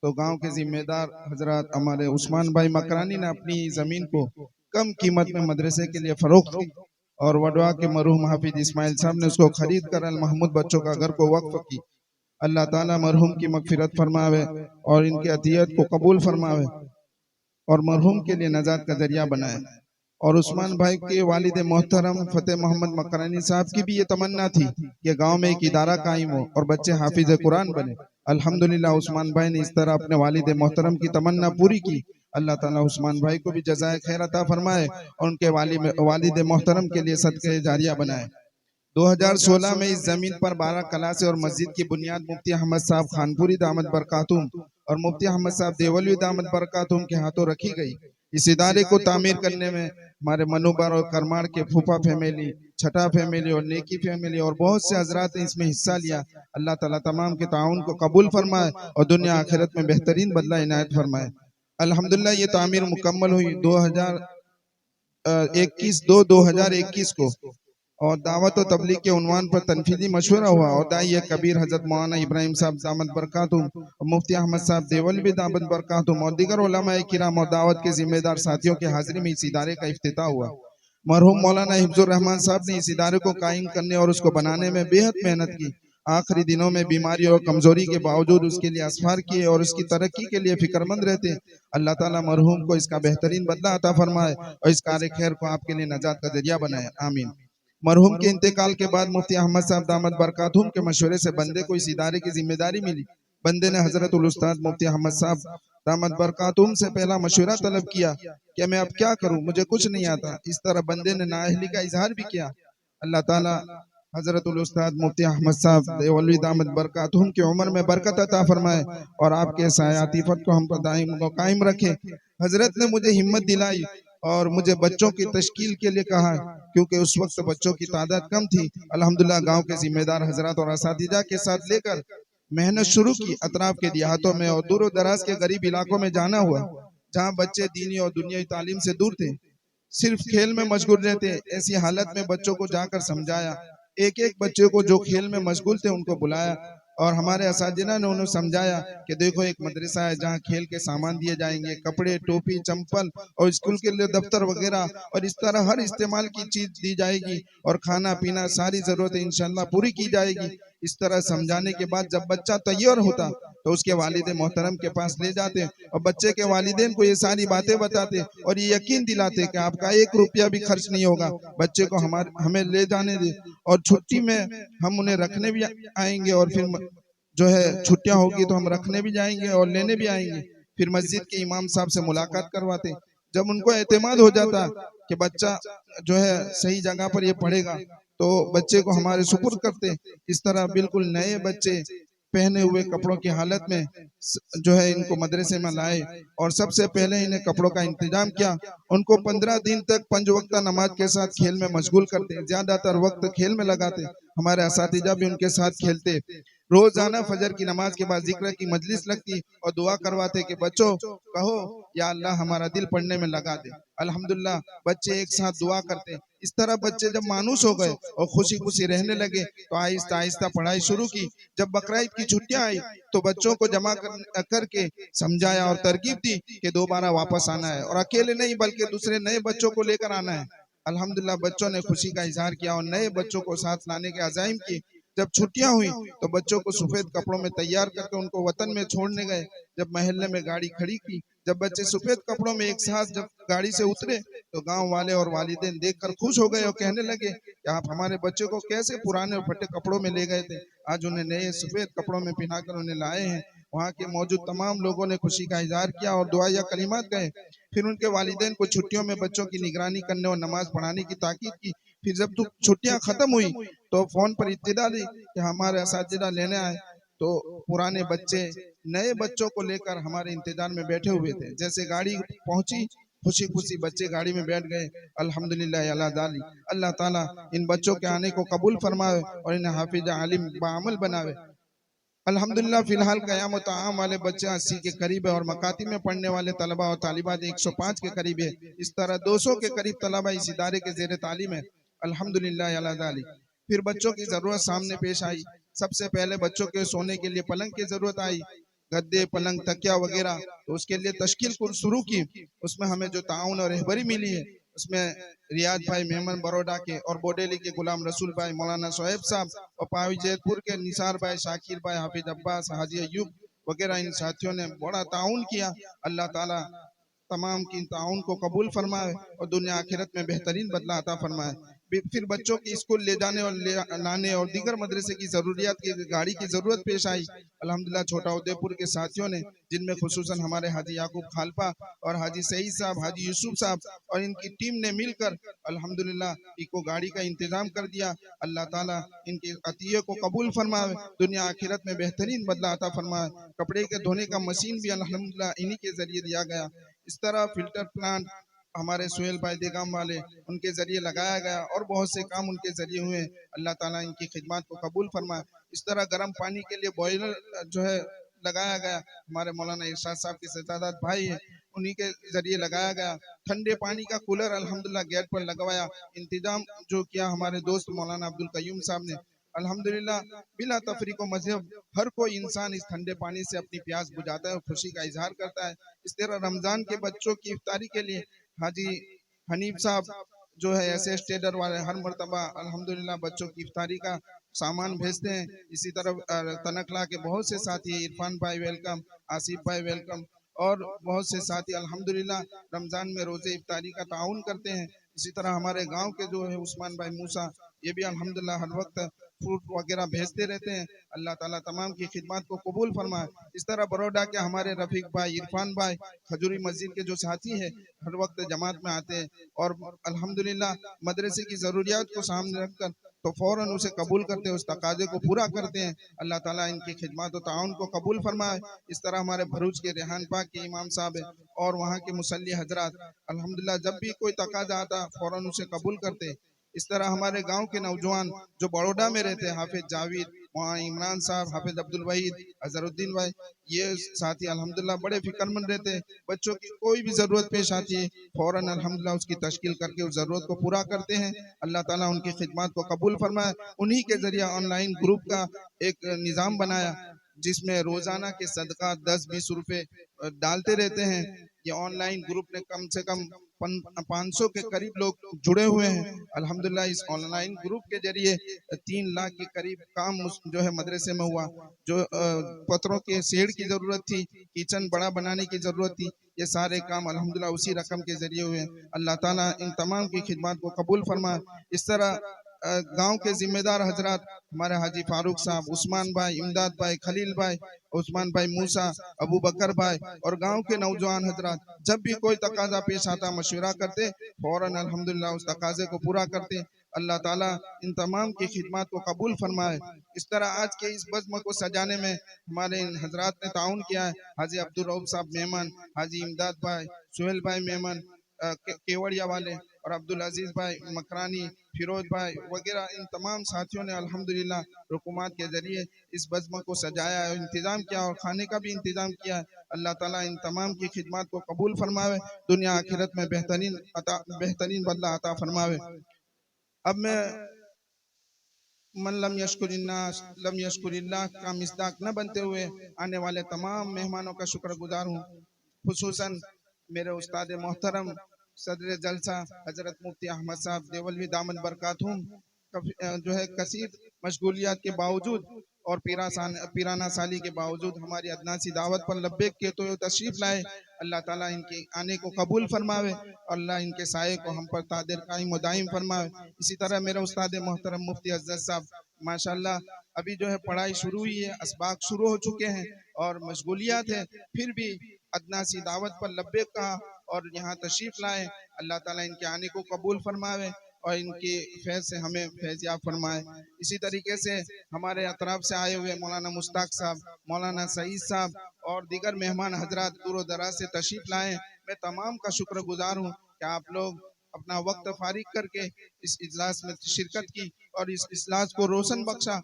تو گاؤں کے ذمہ دار حضرات ہمارے عثمان بھائی مکرانی نے اپنی زمین کو کم قیمت میں مدرسے کے لیے فروخت کی اور وڈوا کے مرحوم حافظ اسماعیل صاحب نے اس کو خرید کر المحمود بچوں کا گھر کو وقف کی۔ اللہ تعالیٰ مرحوم کی مغفرت فرماوے اور ان کی عطیت کو قبول فرماوے اور مرحوم کے لیے نجات کا ذریعہ بنائے۔ اور عثمان بھائی کے والد محترم فتح محمد مکرانی صاحب کی بھی یہ تمنا تھی کہ گاؤں میں ایک ادارہ قائم ہو اور بچے حافظ قرآن بنے۔ الحمدللہ عثمان بھائی نے اس طرح اپنے والد محترم کی تمنا پوری کی۔ اللہ تعالیٰ عثمان بھائی کو بھی جزائے خیر عطا فرمائے اور ان کے والد محترم کے لیے صدقہ جاریہ بنائے۔ 2016 میں اس زمین پر 12 کلاسیں اور مسجد کی بنیاد مفتی احمد صاحب خانپوری دامت برکاتہم اور مفتی احمد صاحب دیولی دامت برکاتہم کے ہاتھوں رکھی گئی۔ اس ادارے کو تعمیر کرنے میں ہمارے منوبر اور کرماڑ کے پھوپا فیملی، چھٹا فیملی اور نیکی فیملی اور بہت سے حضرات نے اس میں حصہ لیا۔ اللہ تعالیٰ تمام کے تعاون کو قبول فرمائے اور دنیا آخرت میں بہترین بدلہ عنایت فرمائے۔ الحمدللہ یہ تعمیر مکمل ہوئی 2021 کو اور دعوت و تبلیغ کے عنوان پر تنفیذی مشورہ ہوا اور داعیہ کبیر حضرت مولانا ابراہیم صاحب دامت برکاتہم اور مفتی احمد صاحب دیولی دامت برکاتہم اور دیگر علماء کرام اور دعوت کے ذمہ دار ساتھیوں کے حاضری میں اس ادارے کا افتتاح ہوا۔ مرحوم مولانا حفظ الرحمان صاحب نے اس ادارے کو قائم کرنے اور اس کو بنانے میں بے حد محنت کی۔ آخری دنوں میں بیماری اور کمزوری کے باوجود اس کے لیے اسفار کیے اور اس کی ترقی کے لیے فکر مند رہتے۔ اللہ تعالیٰ مرحوم کو اس کا بہترین بدلہ عطا فرمائے اور اس کار خیر کو آپ کے لیے نجات کا ذریعہ بنائے، آمین۔ مرحوم کے انتقال کے بعد مفتی احمد صاحب دامت برکاتہم کے مشورے سے بندے کو اس ادارے کی ذمہ داری ملی۔ بندے نے حضرت الاستاذ مفتی احمد صاحب دامت برکاتہم سے پہلا مشورہ طلب کیا کہ میں اب کیا کروں، مجھے کچھ نہیں آتا۔ اس طرح بندے نے نااہلی کا اظہار بھی کیا۔ اللہ تعالیٰ حضرت الاستاذ مفتی احمد صاحب دیولی دامت برکاتہم کی عمر میں برکت عطا فرمائے اور آپ کے سایہ عطیفت کو ہم پر دائم و قائم رکھے۔ حضرت نے مجھے ہمت دلائی اور مجھے بچوں کی تشکیل کے لیے کہا، کیونکہ اس وقت بچوں کی تعداد کم تھی۔ الحمدللہ گاؤں کے ذمہ دار حضرات اور اساتذہ کے ساتھ لے کر محنت شروع کی۔ اطراف کے دیہاتوں میں اور دور و دراز کے غریب علاقوں میں جانا ہوا، جہاں بچے دینی اور دنیاوی تعلیم سے دور تھے، صرف کھیل میں مشغول رہتے۔ ایسی حالت میں بچوں کو جا کر سمجھایا، ایک ایک بچے کو جو کھیل میں مشغول تھے ان کو بلایا اور ہمارے اساتذہ نے انہیں سمجھایا کہ دیکھو ایک مدرسہ ہے جہاں کھیل کے سامان دیے جائیں گے، کپڑے، ٹوپی، چمپل اور اسکول کے لیے دفتر وغیرہ، اور اس طرح ہر استعمال کی چیز دی جائے گی، اور کھانا پینا ساری ضرورتیں انشاءاللہ پوری کی جائے گی۔ اس طرح سمجھانے کے بعد جب بچہ تیار ہوتا تو اس کے والد محترم کے پاس لے جاتے اور بچے کے والدین کو یہ ساری باتیں بتاتے اور یہ یقین دلاتے کہ آپ کا 1 روپیہ بھی خرچ نہیں ہوگا، بچے کو ہمیں لے جانے دے، اور چھٹی میں ہم انہیں رکھنے بھی آئیں گے، اور پھر جو ہے چھٹیاں ہوگی تو ہم رکھنے بھی جائیں گے اور لینے بھی آئیں گے۔ پھر مسجد کے امام صاحب سے ملاقات کرواتے۔ جب ان کو اعتماد ہو جاتا کہ بچہ جو ہے صحیح جگہ پر یہ پڑھے گا تو بچے کو ہمارے سپرد کرتے۔ اس طرح بالکل نئے بچے پہنے ہوئے کپڑوں کی حالت میں جو ہے ان کو مدرسے میں لائے، اور سب سے پہلے انہیں کپڑوں کا انتظام کیا۔ ان کو 15 دن تک 5 وقتہ نماز کے ساتھ کھیل میں مشغول کرتے، زیادہ تر وقت کھیل میں لگاتے۔ ہمارے اساتذہ بھی ان کے ساتھ کھیلتے۔ روزانہ فجر کی نماز کے بعد ذکر کی مجلس لگتی اور دعا کرواتے کہ بچوں کہو یا اللہ ہمارا دل پڑھنے میں لگا دے۔ الحمدللہ بچے ایک ساتھ دعا کرتے۔ اس طرح بچے جب مانوس ہو گئے اور خوشی خوشی رہنے لگے تو آہستہ آہستہ پڑھائی شروع کی۔ جب بقرعید کی چھٹیاں آئی تو بچوں کو جمع کر کے سمجھایا اور ترغیب دی کہ دوبارہ واپس آنا ہے، اور اکیلے نہیں بلکہ دوسرے نئے بچوں کو لے کر آنا ہے۔ الحمدللہ بچوں نے خوشی کا اظہار کیا اور نئے بچوں کو ساتھ لانے کے عزائم کی۔ جب چھٹیاں ہوئی تو بچوں کو سفید کپڑوں میں تیار کر کے ان کو وطن میں چھوڑنے گئے۔ جب محلے میں گاڑی کھڑی کی، جب بچے سفید کپڑوں میں ایک ساتھ جب گاڑی سے اترے تو گاؤں والے اور والدین دیکھ کر خوش ہو گئے اور کہنے لگے کہ آپ ہمارے بچے کو کیسے پرانے اور پھٹے کپڑوں میں لے گئے تھے، آج انہیں نئے سفید کپڑوں میں پہنا کر انہیں لائے ہیں۔ وہاں کے موجود تمام لوگوں نے خوشی کا اظہار کیا اور دعائیہ کلمات کہے۔ پھر ان کے والدین کو چھٹیوں میں بچوں کی نگرانی کرنے اور نماز پڑھانے کی تاکید کی۔ پھر جب چھٹیاں ختم ہوئی تو فون پر اطلاع دی کہ ہمارے اساتذہ لینے آئے، تو پرانے بچے نئے بچوں کو لے کر ہمارے انتظار میں بیٹھے ہوئے تھے۔ جیسے گاڑی پہنچی خوشی خوشی بچے گاڑی میں بیٹھ گئے۔ الحمدللہ اللہ تعالیٰ ان بچوں کے آنے کو قبول فرمائے اور انہیں حافظ عالم بعمل بناوے۔ الحمدللہ فی الحال قیام و تعام والے بچے 80 کے قریب ہے اور مکاتب میں پڑھنے والے طلبہ اور طالبات 105 کے قریب ہے۔ اس طرح 200 کے قریب طلبہ اس ادارے کے زیر تعلیم ہے۔ الحمدللہ علی ذالک۔ پھر بچوں کی ضرورت سامنے پیش آئی۔ سب سے پہلے بچوں کے سونے کے لیے پلنگ کی ضرورت آئی، گدے، پلنگ، تکیا وغیرہ، تو اس کے لیے تشکیل شروع کی۔ اس میں ہمیں جو تعاون اور رہبری ملی ہے اس میں ریاض بھائی میمن بروڈا کے اور بوڈیلی کے غلام رسول بھائی، مولانا شعیب صاحب، اور پاوی جیت پور کے نثار بھائی، شاکر بھائی، حافظ عباس، حاجی ایوب وغیرہ ان ساتھیوں نے بڑا تعاون کیا۔ اللہ تعالیٰ تمام کی تعاون کو قبول فرمائے اور دنیا آخرت میں بہترین بدلہ عطا فرمائے۔ پھر بچوں کی اسکول لے جانے اور لانے اور دیگر مدرسے کی ضروریات کی گاڑی کی ضرورت پیش آئی۔ الحمدللہ چھوٹا ادے پور کے ساتھیوں نے، جن میں خصوصاً ہمارے حاجی یعقوب خالپا اور حاجی سعید صاحب، حاجی یوسف صاحب اور ان کی ٹیم نے مل کر الحمدللہ ان کو گاڑی کا انتظام کر دیا۔ اللہ تعالیٰ ان کے عطیے کو قبول فرمائے، دنیا آخرت میں بہترین بدلہ عطا فرمائے۔ کپڑے کے دھونے کا مشین بھی الحمدللہ انہی کے ذریعے دیا گیا۔ اس طرح فلٹر پلانٹ ہمارے سہیل بھائی دیگام والے ان کے ذریعے لگایا گیا اور بہت سے کام ان کے ذریعے ہوئے۔ اللہ تعالیٰ ان کی خدمات کو قبول فرمائے۔ اس طرح گرم پانی کے لیے بوائلر جو ہے لگایا گیا، ہمارے مولانا ارشاد صاحب کے سجادات بھائی ہیں، انہی کے ذریعے لگایا گیا۔ ٹھنڈے پانی کا کولر الحمدللہ گیٹ پر لگوایا، انتظام جو کیا ہمارے دوست مولانا عبدالقیوم صاحب نے۔ الحمدللہ بلا تفریق و مذہب ہر کوئی انسان اس ٹھنڈے پانی سے اپنی پیاس بجھاتا ہے اور خوشی کا اظہار کرتا ہے۔ اس طرح رمضان کے بچوں کی افطاری کے لیے حاجی حنیف صاحب جو ہے ایسے اسٹیڈر والے ہر مرتبہ الحمدللہ بچوں کی افطاری کا سامان بھیجتے ہیں۔ اسی طرح تنکلا کے بہت سے ساتھی، عرفان بھائی ویلکم، آصف بھائی ویلکم، اور بہت سے ساتھی الحمدللہ رمضان میں روزے افطاری کا تعاون کرتے ہیں۔ اسی طرح ہمارے گاؤں کے جو ہے عثمان بھائی موسیٰ، یہ بھی الحمدللہ ہر وقت فروٹ وغیرہ بھیجتے رہتے ہیں۔ اللہ تعالیٰ تمام کی خدمات کو قبول فرمائے۔ اس طرح بروڈا کے ہمارے رفیق بھائی، عرفان بھائی، کھجوری مسجد کے جو ساتھی ہیں ہر وقت جماعت میں آتے ہیں اور الحمدللہ مدرسے کی ضروریات کو سامنے رکھ کر تو فوراً اسے قبول کرتے ہیں، اس تقاضے کو پورا کرتے ہیں۔ اللہ تعالیٰ ان کی خدمات و تعاون کو قبول فرمائے۔ اس طرح ہمارے بھروچ کے ریحان پاک کے امام صاحب ہیں اور وہاں کے مصلی حضرات الحمدللہ جب بھی کوئی تقاضا آتا فوراً اسے قبول کرتے۔ اس طرح ہمارے گاؤں کے نوجوان جو بڑوڈا میں رہتے ہیں، حافظ جاوید، وہاں عمران صاحب، حافظ عبدالوحید، اظہر الدین بھائی، یہ ساتھی الحمدللہ بڑے فکر مند رہتے ہیں. بچوں کی کوئی بھی ضرورت پیش آتی ہے فوراً الحمدللہ اس کی تشکیل کر کے اس ضرورت کو پورا کرتے ہیں. اللہ تعالیٰ ان کی خدمات کو قبول فرمائے. انہی کے ذریعہ آن لائن گروپ کا ایک نظام بنایا جس میں روزانہ کے صدقات 10-20 روپے ڈالتے رہتے ہیں. یہ آن لائن گروپ نے کم سے کم 500 کے قریب لوگ جڑے ہوئے ہیں. الحمدللہ اس آن لائن گروپ کے ذریعے 3 لاکھ کے قریب کام جو ہے مدرسے میں ہوا. جو پتھروں کے سیڑ کی ضرورت تھی، کچن بڑا بنانے کی ضرورت تھی، یہ سارے کام الحمدللہ اسی رقم کے ذریعے ہوئے. اللہ تعالیٰ ان تمام کی خدمات کو قبول فرمائے. اس طرح گاؤں کے ذمہ دار حضرات ہمارے حاجی فاروق صاحب، عثمان بھائی، امداد بھائی، خلیل بھائی، عثمان بھائی موسیٰ، ابو بکر بھائی اور گاؤں کے نوجوان حضرات جب بھی کوئی تقاضا پیش آتا مشورہ کرتے، فوراً الحمدللہ اس تقاضے کو پورا کرتے. اللہ تعالیٰ ان تمام کی خدمات کو قبول فرمائے. اس طرح آج کے اس بزم کو سجانے میں ہمارے ان حضرات نے تعاون کیا ہے. حاجی عبدالرؤف صاحب میمن، حاجی امداد بھائی، سہیل بھائی میمن کیوڑیا والے، اور عبدالعزیز بھائی مکرانی، فیروز بھائی وغیرہ ان تمام ساتھیوں نے الحمدللہ رقومات کے ذریعے اس بزم کو سجایا ہے، انتظام کیا اور کھانے کا بھی انتظام کیا ہے. اللہ تعالیٰ ان تمام کی خدمات کو قبول فرماوے، دنیا آخرت میں بہترین بدلہ عطا فرماوے. اب میں من لم یشکر الناس لم یشکر اللہ کا مصداق نہ بنتے ہوئے آنے والے تمام مہمانوں کا شکر گزار ہوں. خصوصاً میرے استاد محترم صدر جلسہ حضرت مفتی احمد صاحب دیولوی دامن برکاتہم جو ہے کثیر مشغولیات کے باوجود اور پیرانہ سالی کے باوجود ہماری ادناسی دعوت پر لبیک کہتے ہوئے تشریف لائے. اللہ تعالیٰ ان کے آنے کو قبول فرماوے، اللہ ان کے سائے کو ہم پر تا دیر قائم و دائم فرماوے. اسی طرح میرے استاد محترم مفتی عزت صاحب ماشاءاللہ ابھی جو ہے پڑھائی شروع ہوئی ہے، اسباق شروع ہو چکے ہیں اور مشغولیات ہیں، پھر بھی ادناسی دعوت پر لبیک کہا اور یہاں تشریف لائے. اللہ تعالیٰ ان کے آنے کو قبول فرماوے اور ان کی فیض سے ہمیں فیضیاب فرمائے. اسی طریقے سے ہمارے اطراف سے آئے ہوئے مولانا مشتاق صاحب، مولانا سعید صاحب اور دیگر مہمان حضرات دور و دراز سے تشریف لائے. میں تمام کا شکر گزار ہوں کہ آپ لوگ اپنا وقت فارغ کر کے اس اجلاس میں شرکت کی اور اس اجلاس کو روشن بخشا،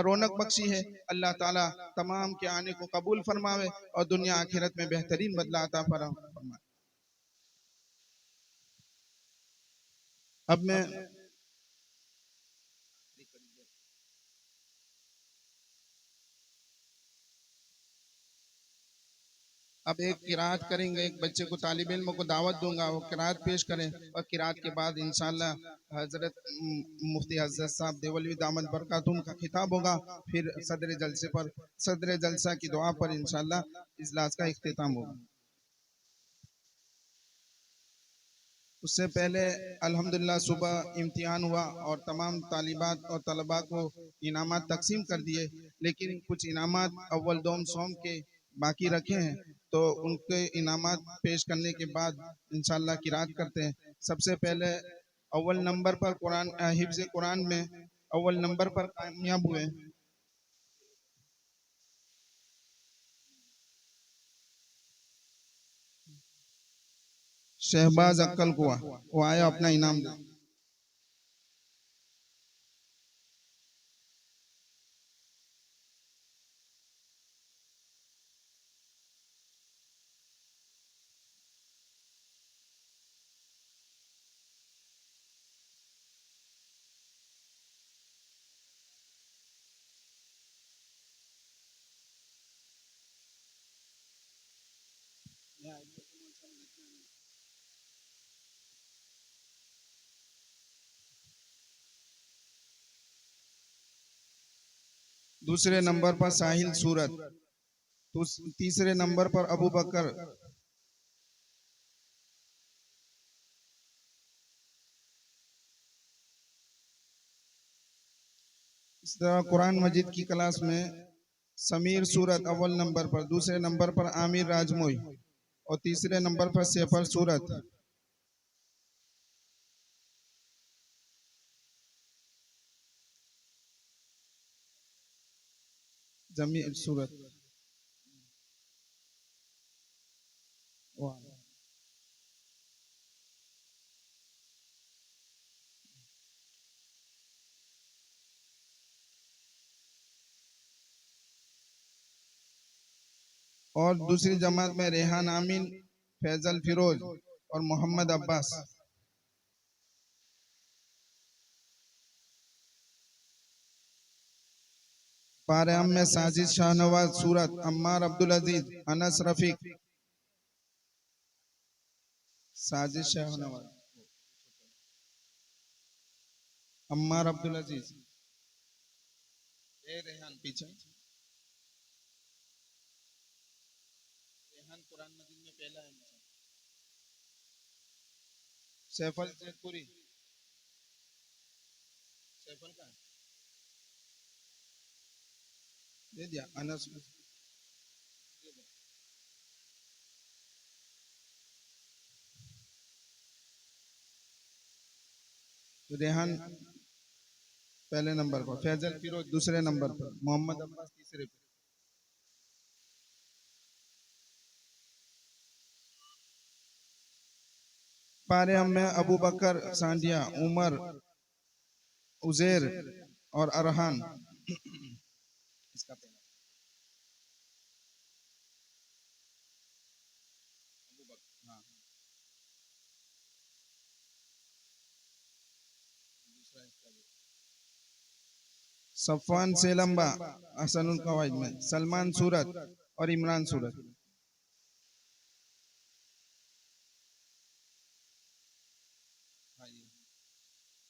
رونق بخشی ہے. اللہ تعالیٰ تمام کے آنے کو قبول فرماوے اور دنیا آخرت میں بہترین بدلہ عطا فرمائے. اب میں ایک قرات کریں گے، ایک بچے کو طالب علم کو دعوت دوں گا، وہ قرات پیش کریں اور قرات کے بعد انشاءاللہ حضرت مفتی عزت صاحب دیولوی دامن برکاتہم کا خطاب ہوگا. پھر صدر جلسہ کی دعا پر انشاءاللہ اجلاس کا اختتام ہوگا. اس سے پہلے الحمدللہ صبح امتحان ہوا اور تمام طالبات اور طلباء کو انعامات تقسیم کر دیے، لیکن کچھ انعامات اول دوم سوم کے باقی رکھے ہیں تو ان کے انعامات پیش کرنے کے بعد انشاءاللہ قرات کرتے ہیں. سب سے پہلے اول نمبر پر حفظ قرآن میں اول نمبر پر کامیاب ہوئے شہباز عقل کو وہ آیا اپنا انعام دے. دوسرے نمبر پر ساحل سورت، تیسرے نمبر پر ابو بکر، اس طرح قرآن مجید کی کلاس میں سمیر سورت اول نمبر پر، دوسرے نمبر پر عامر راجموئی اور تیسرے نمبر پر سیفر سورت. جمیع سورت اور دوسری جماعت میں ریحان آمین، فیضل فیروز اور محمد عباس۔ پارے عام میں ساجد شاہنواز سورت، عمار عبدالعزیز، انس رفیق۔ ساجد شاہنواز، عمار عبدالعزیز، ریحان پیچھے، ریحان قرآن مجید میں پہلا ہے۔ سیفل زید پوری، سیفل کا دے دیا، انس ریحان پہلے نمبر پر، فیضل فیروز دوسرے نمبر پر، محمد عباس تیسرے پر۔ پارے ہم میں ابو بکر، سانڈیا، عمر، عزیر اور ارحان۔ اس کا پہلا ابو بکر، ہاں دوسرا اس کا بھی۔ صفوان سے لمبا، حسن القواعد میں، سلمان سورت اور عمران سورت۔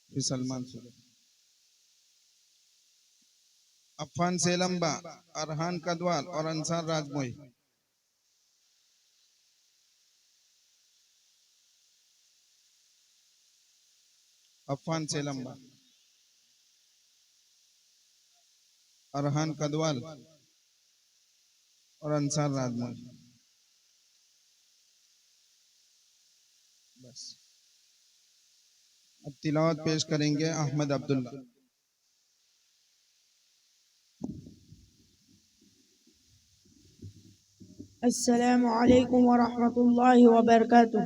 پھر سلمان سورت۔ عفان سے لمبا، ارحان کدوال اور انصار راجموئی۔ عفان سے لمبا، ارحان کدوال اور انصار راجموئی۔ بس اب تلاوت پیش کریں گے احمد عبداللہ۔ السلام علیکم ورحمۃ اللہ وبرکاتہ۔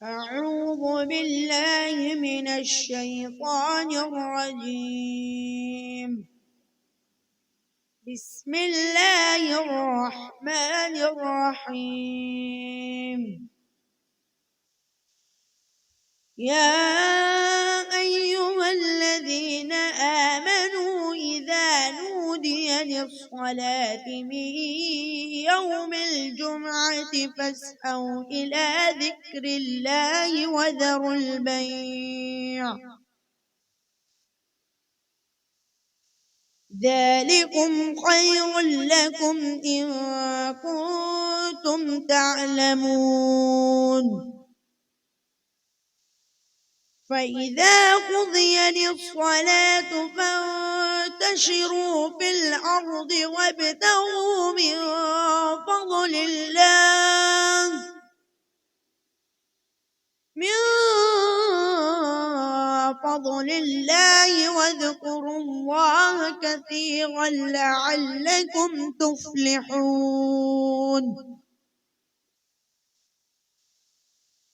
اعوذ باللہ من الشیطان الرجیم، بسم اللہ الرحمن الرحیم۔ يا أيها الذين آمنوا إذا نودي للصلاة من يوم الجمعة فاسعوا إلى ذكر الله وذروا البيع، ذلكم خير لكم إن كنتم تعلمون۔ فإذا قضيت الصلاة فانتشروا في الأرض وابتغوا من فضل الله واذكروا الله كثيرا لعلكم تفلحون۔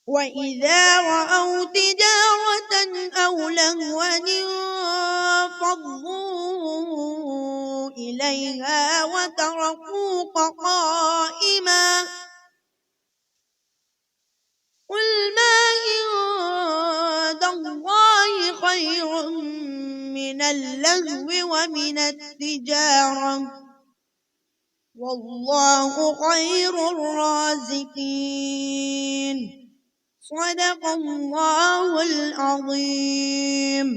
وإذا رأوا تجارة أو لهوا انفضوا إليها وتركوك قائما، قل ما عند الله خير من اللهو ومن التجارة، والله خير الرازقين۔ صدق اللہ العظیم۔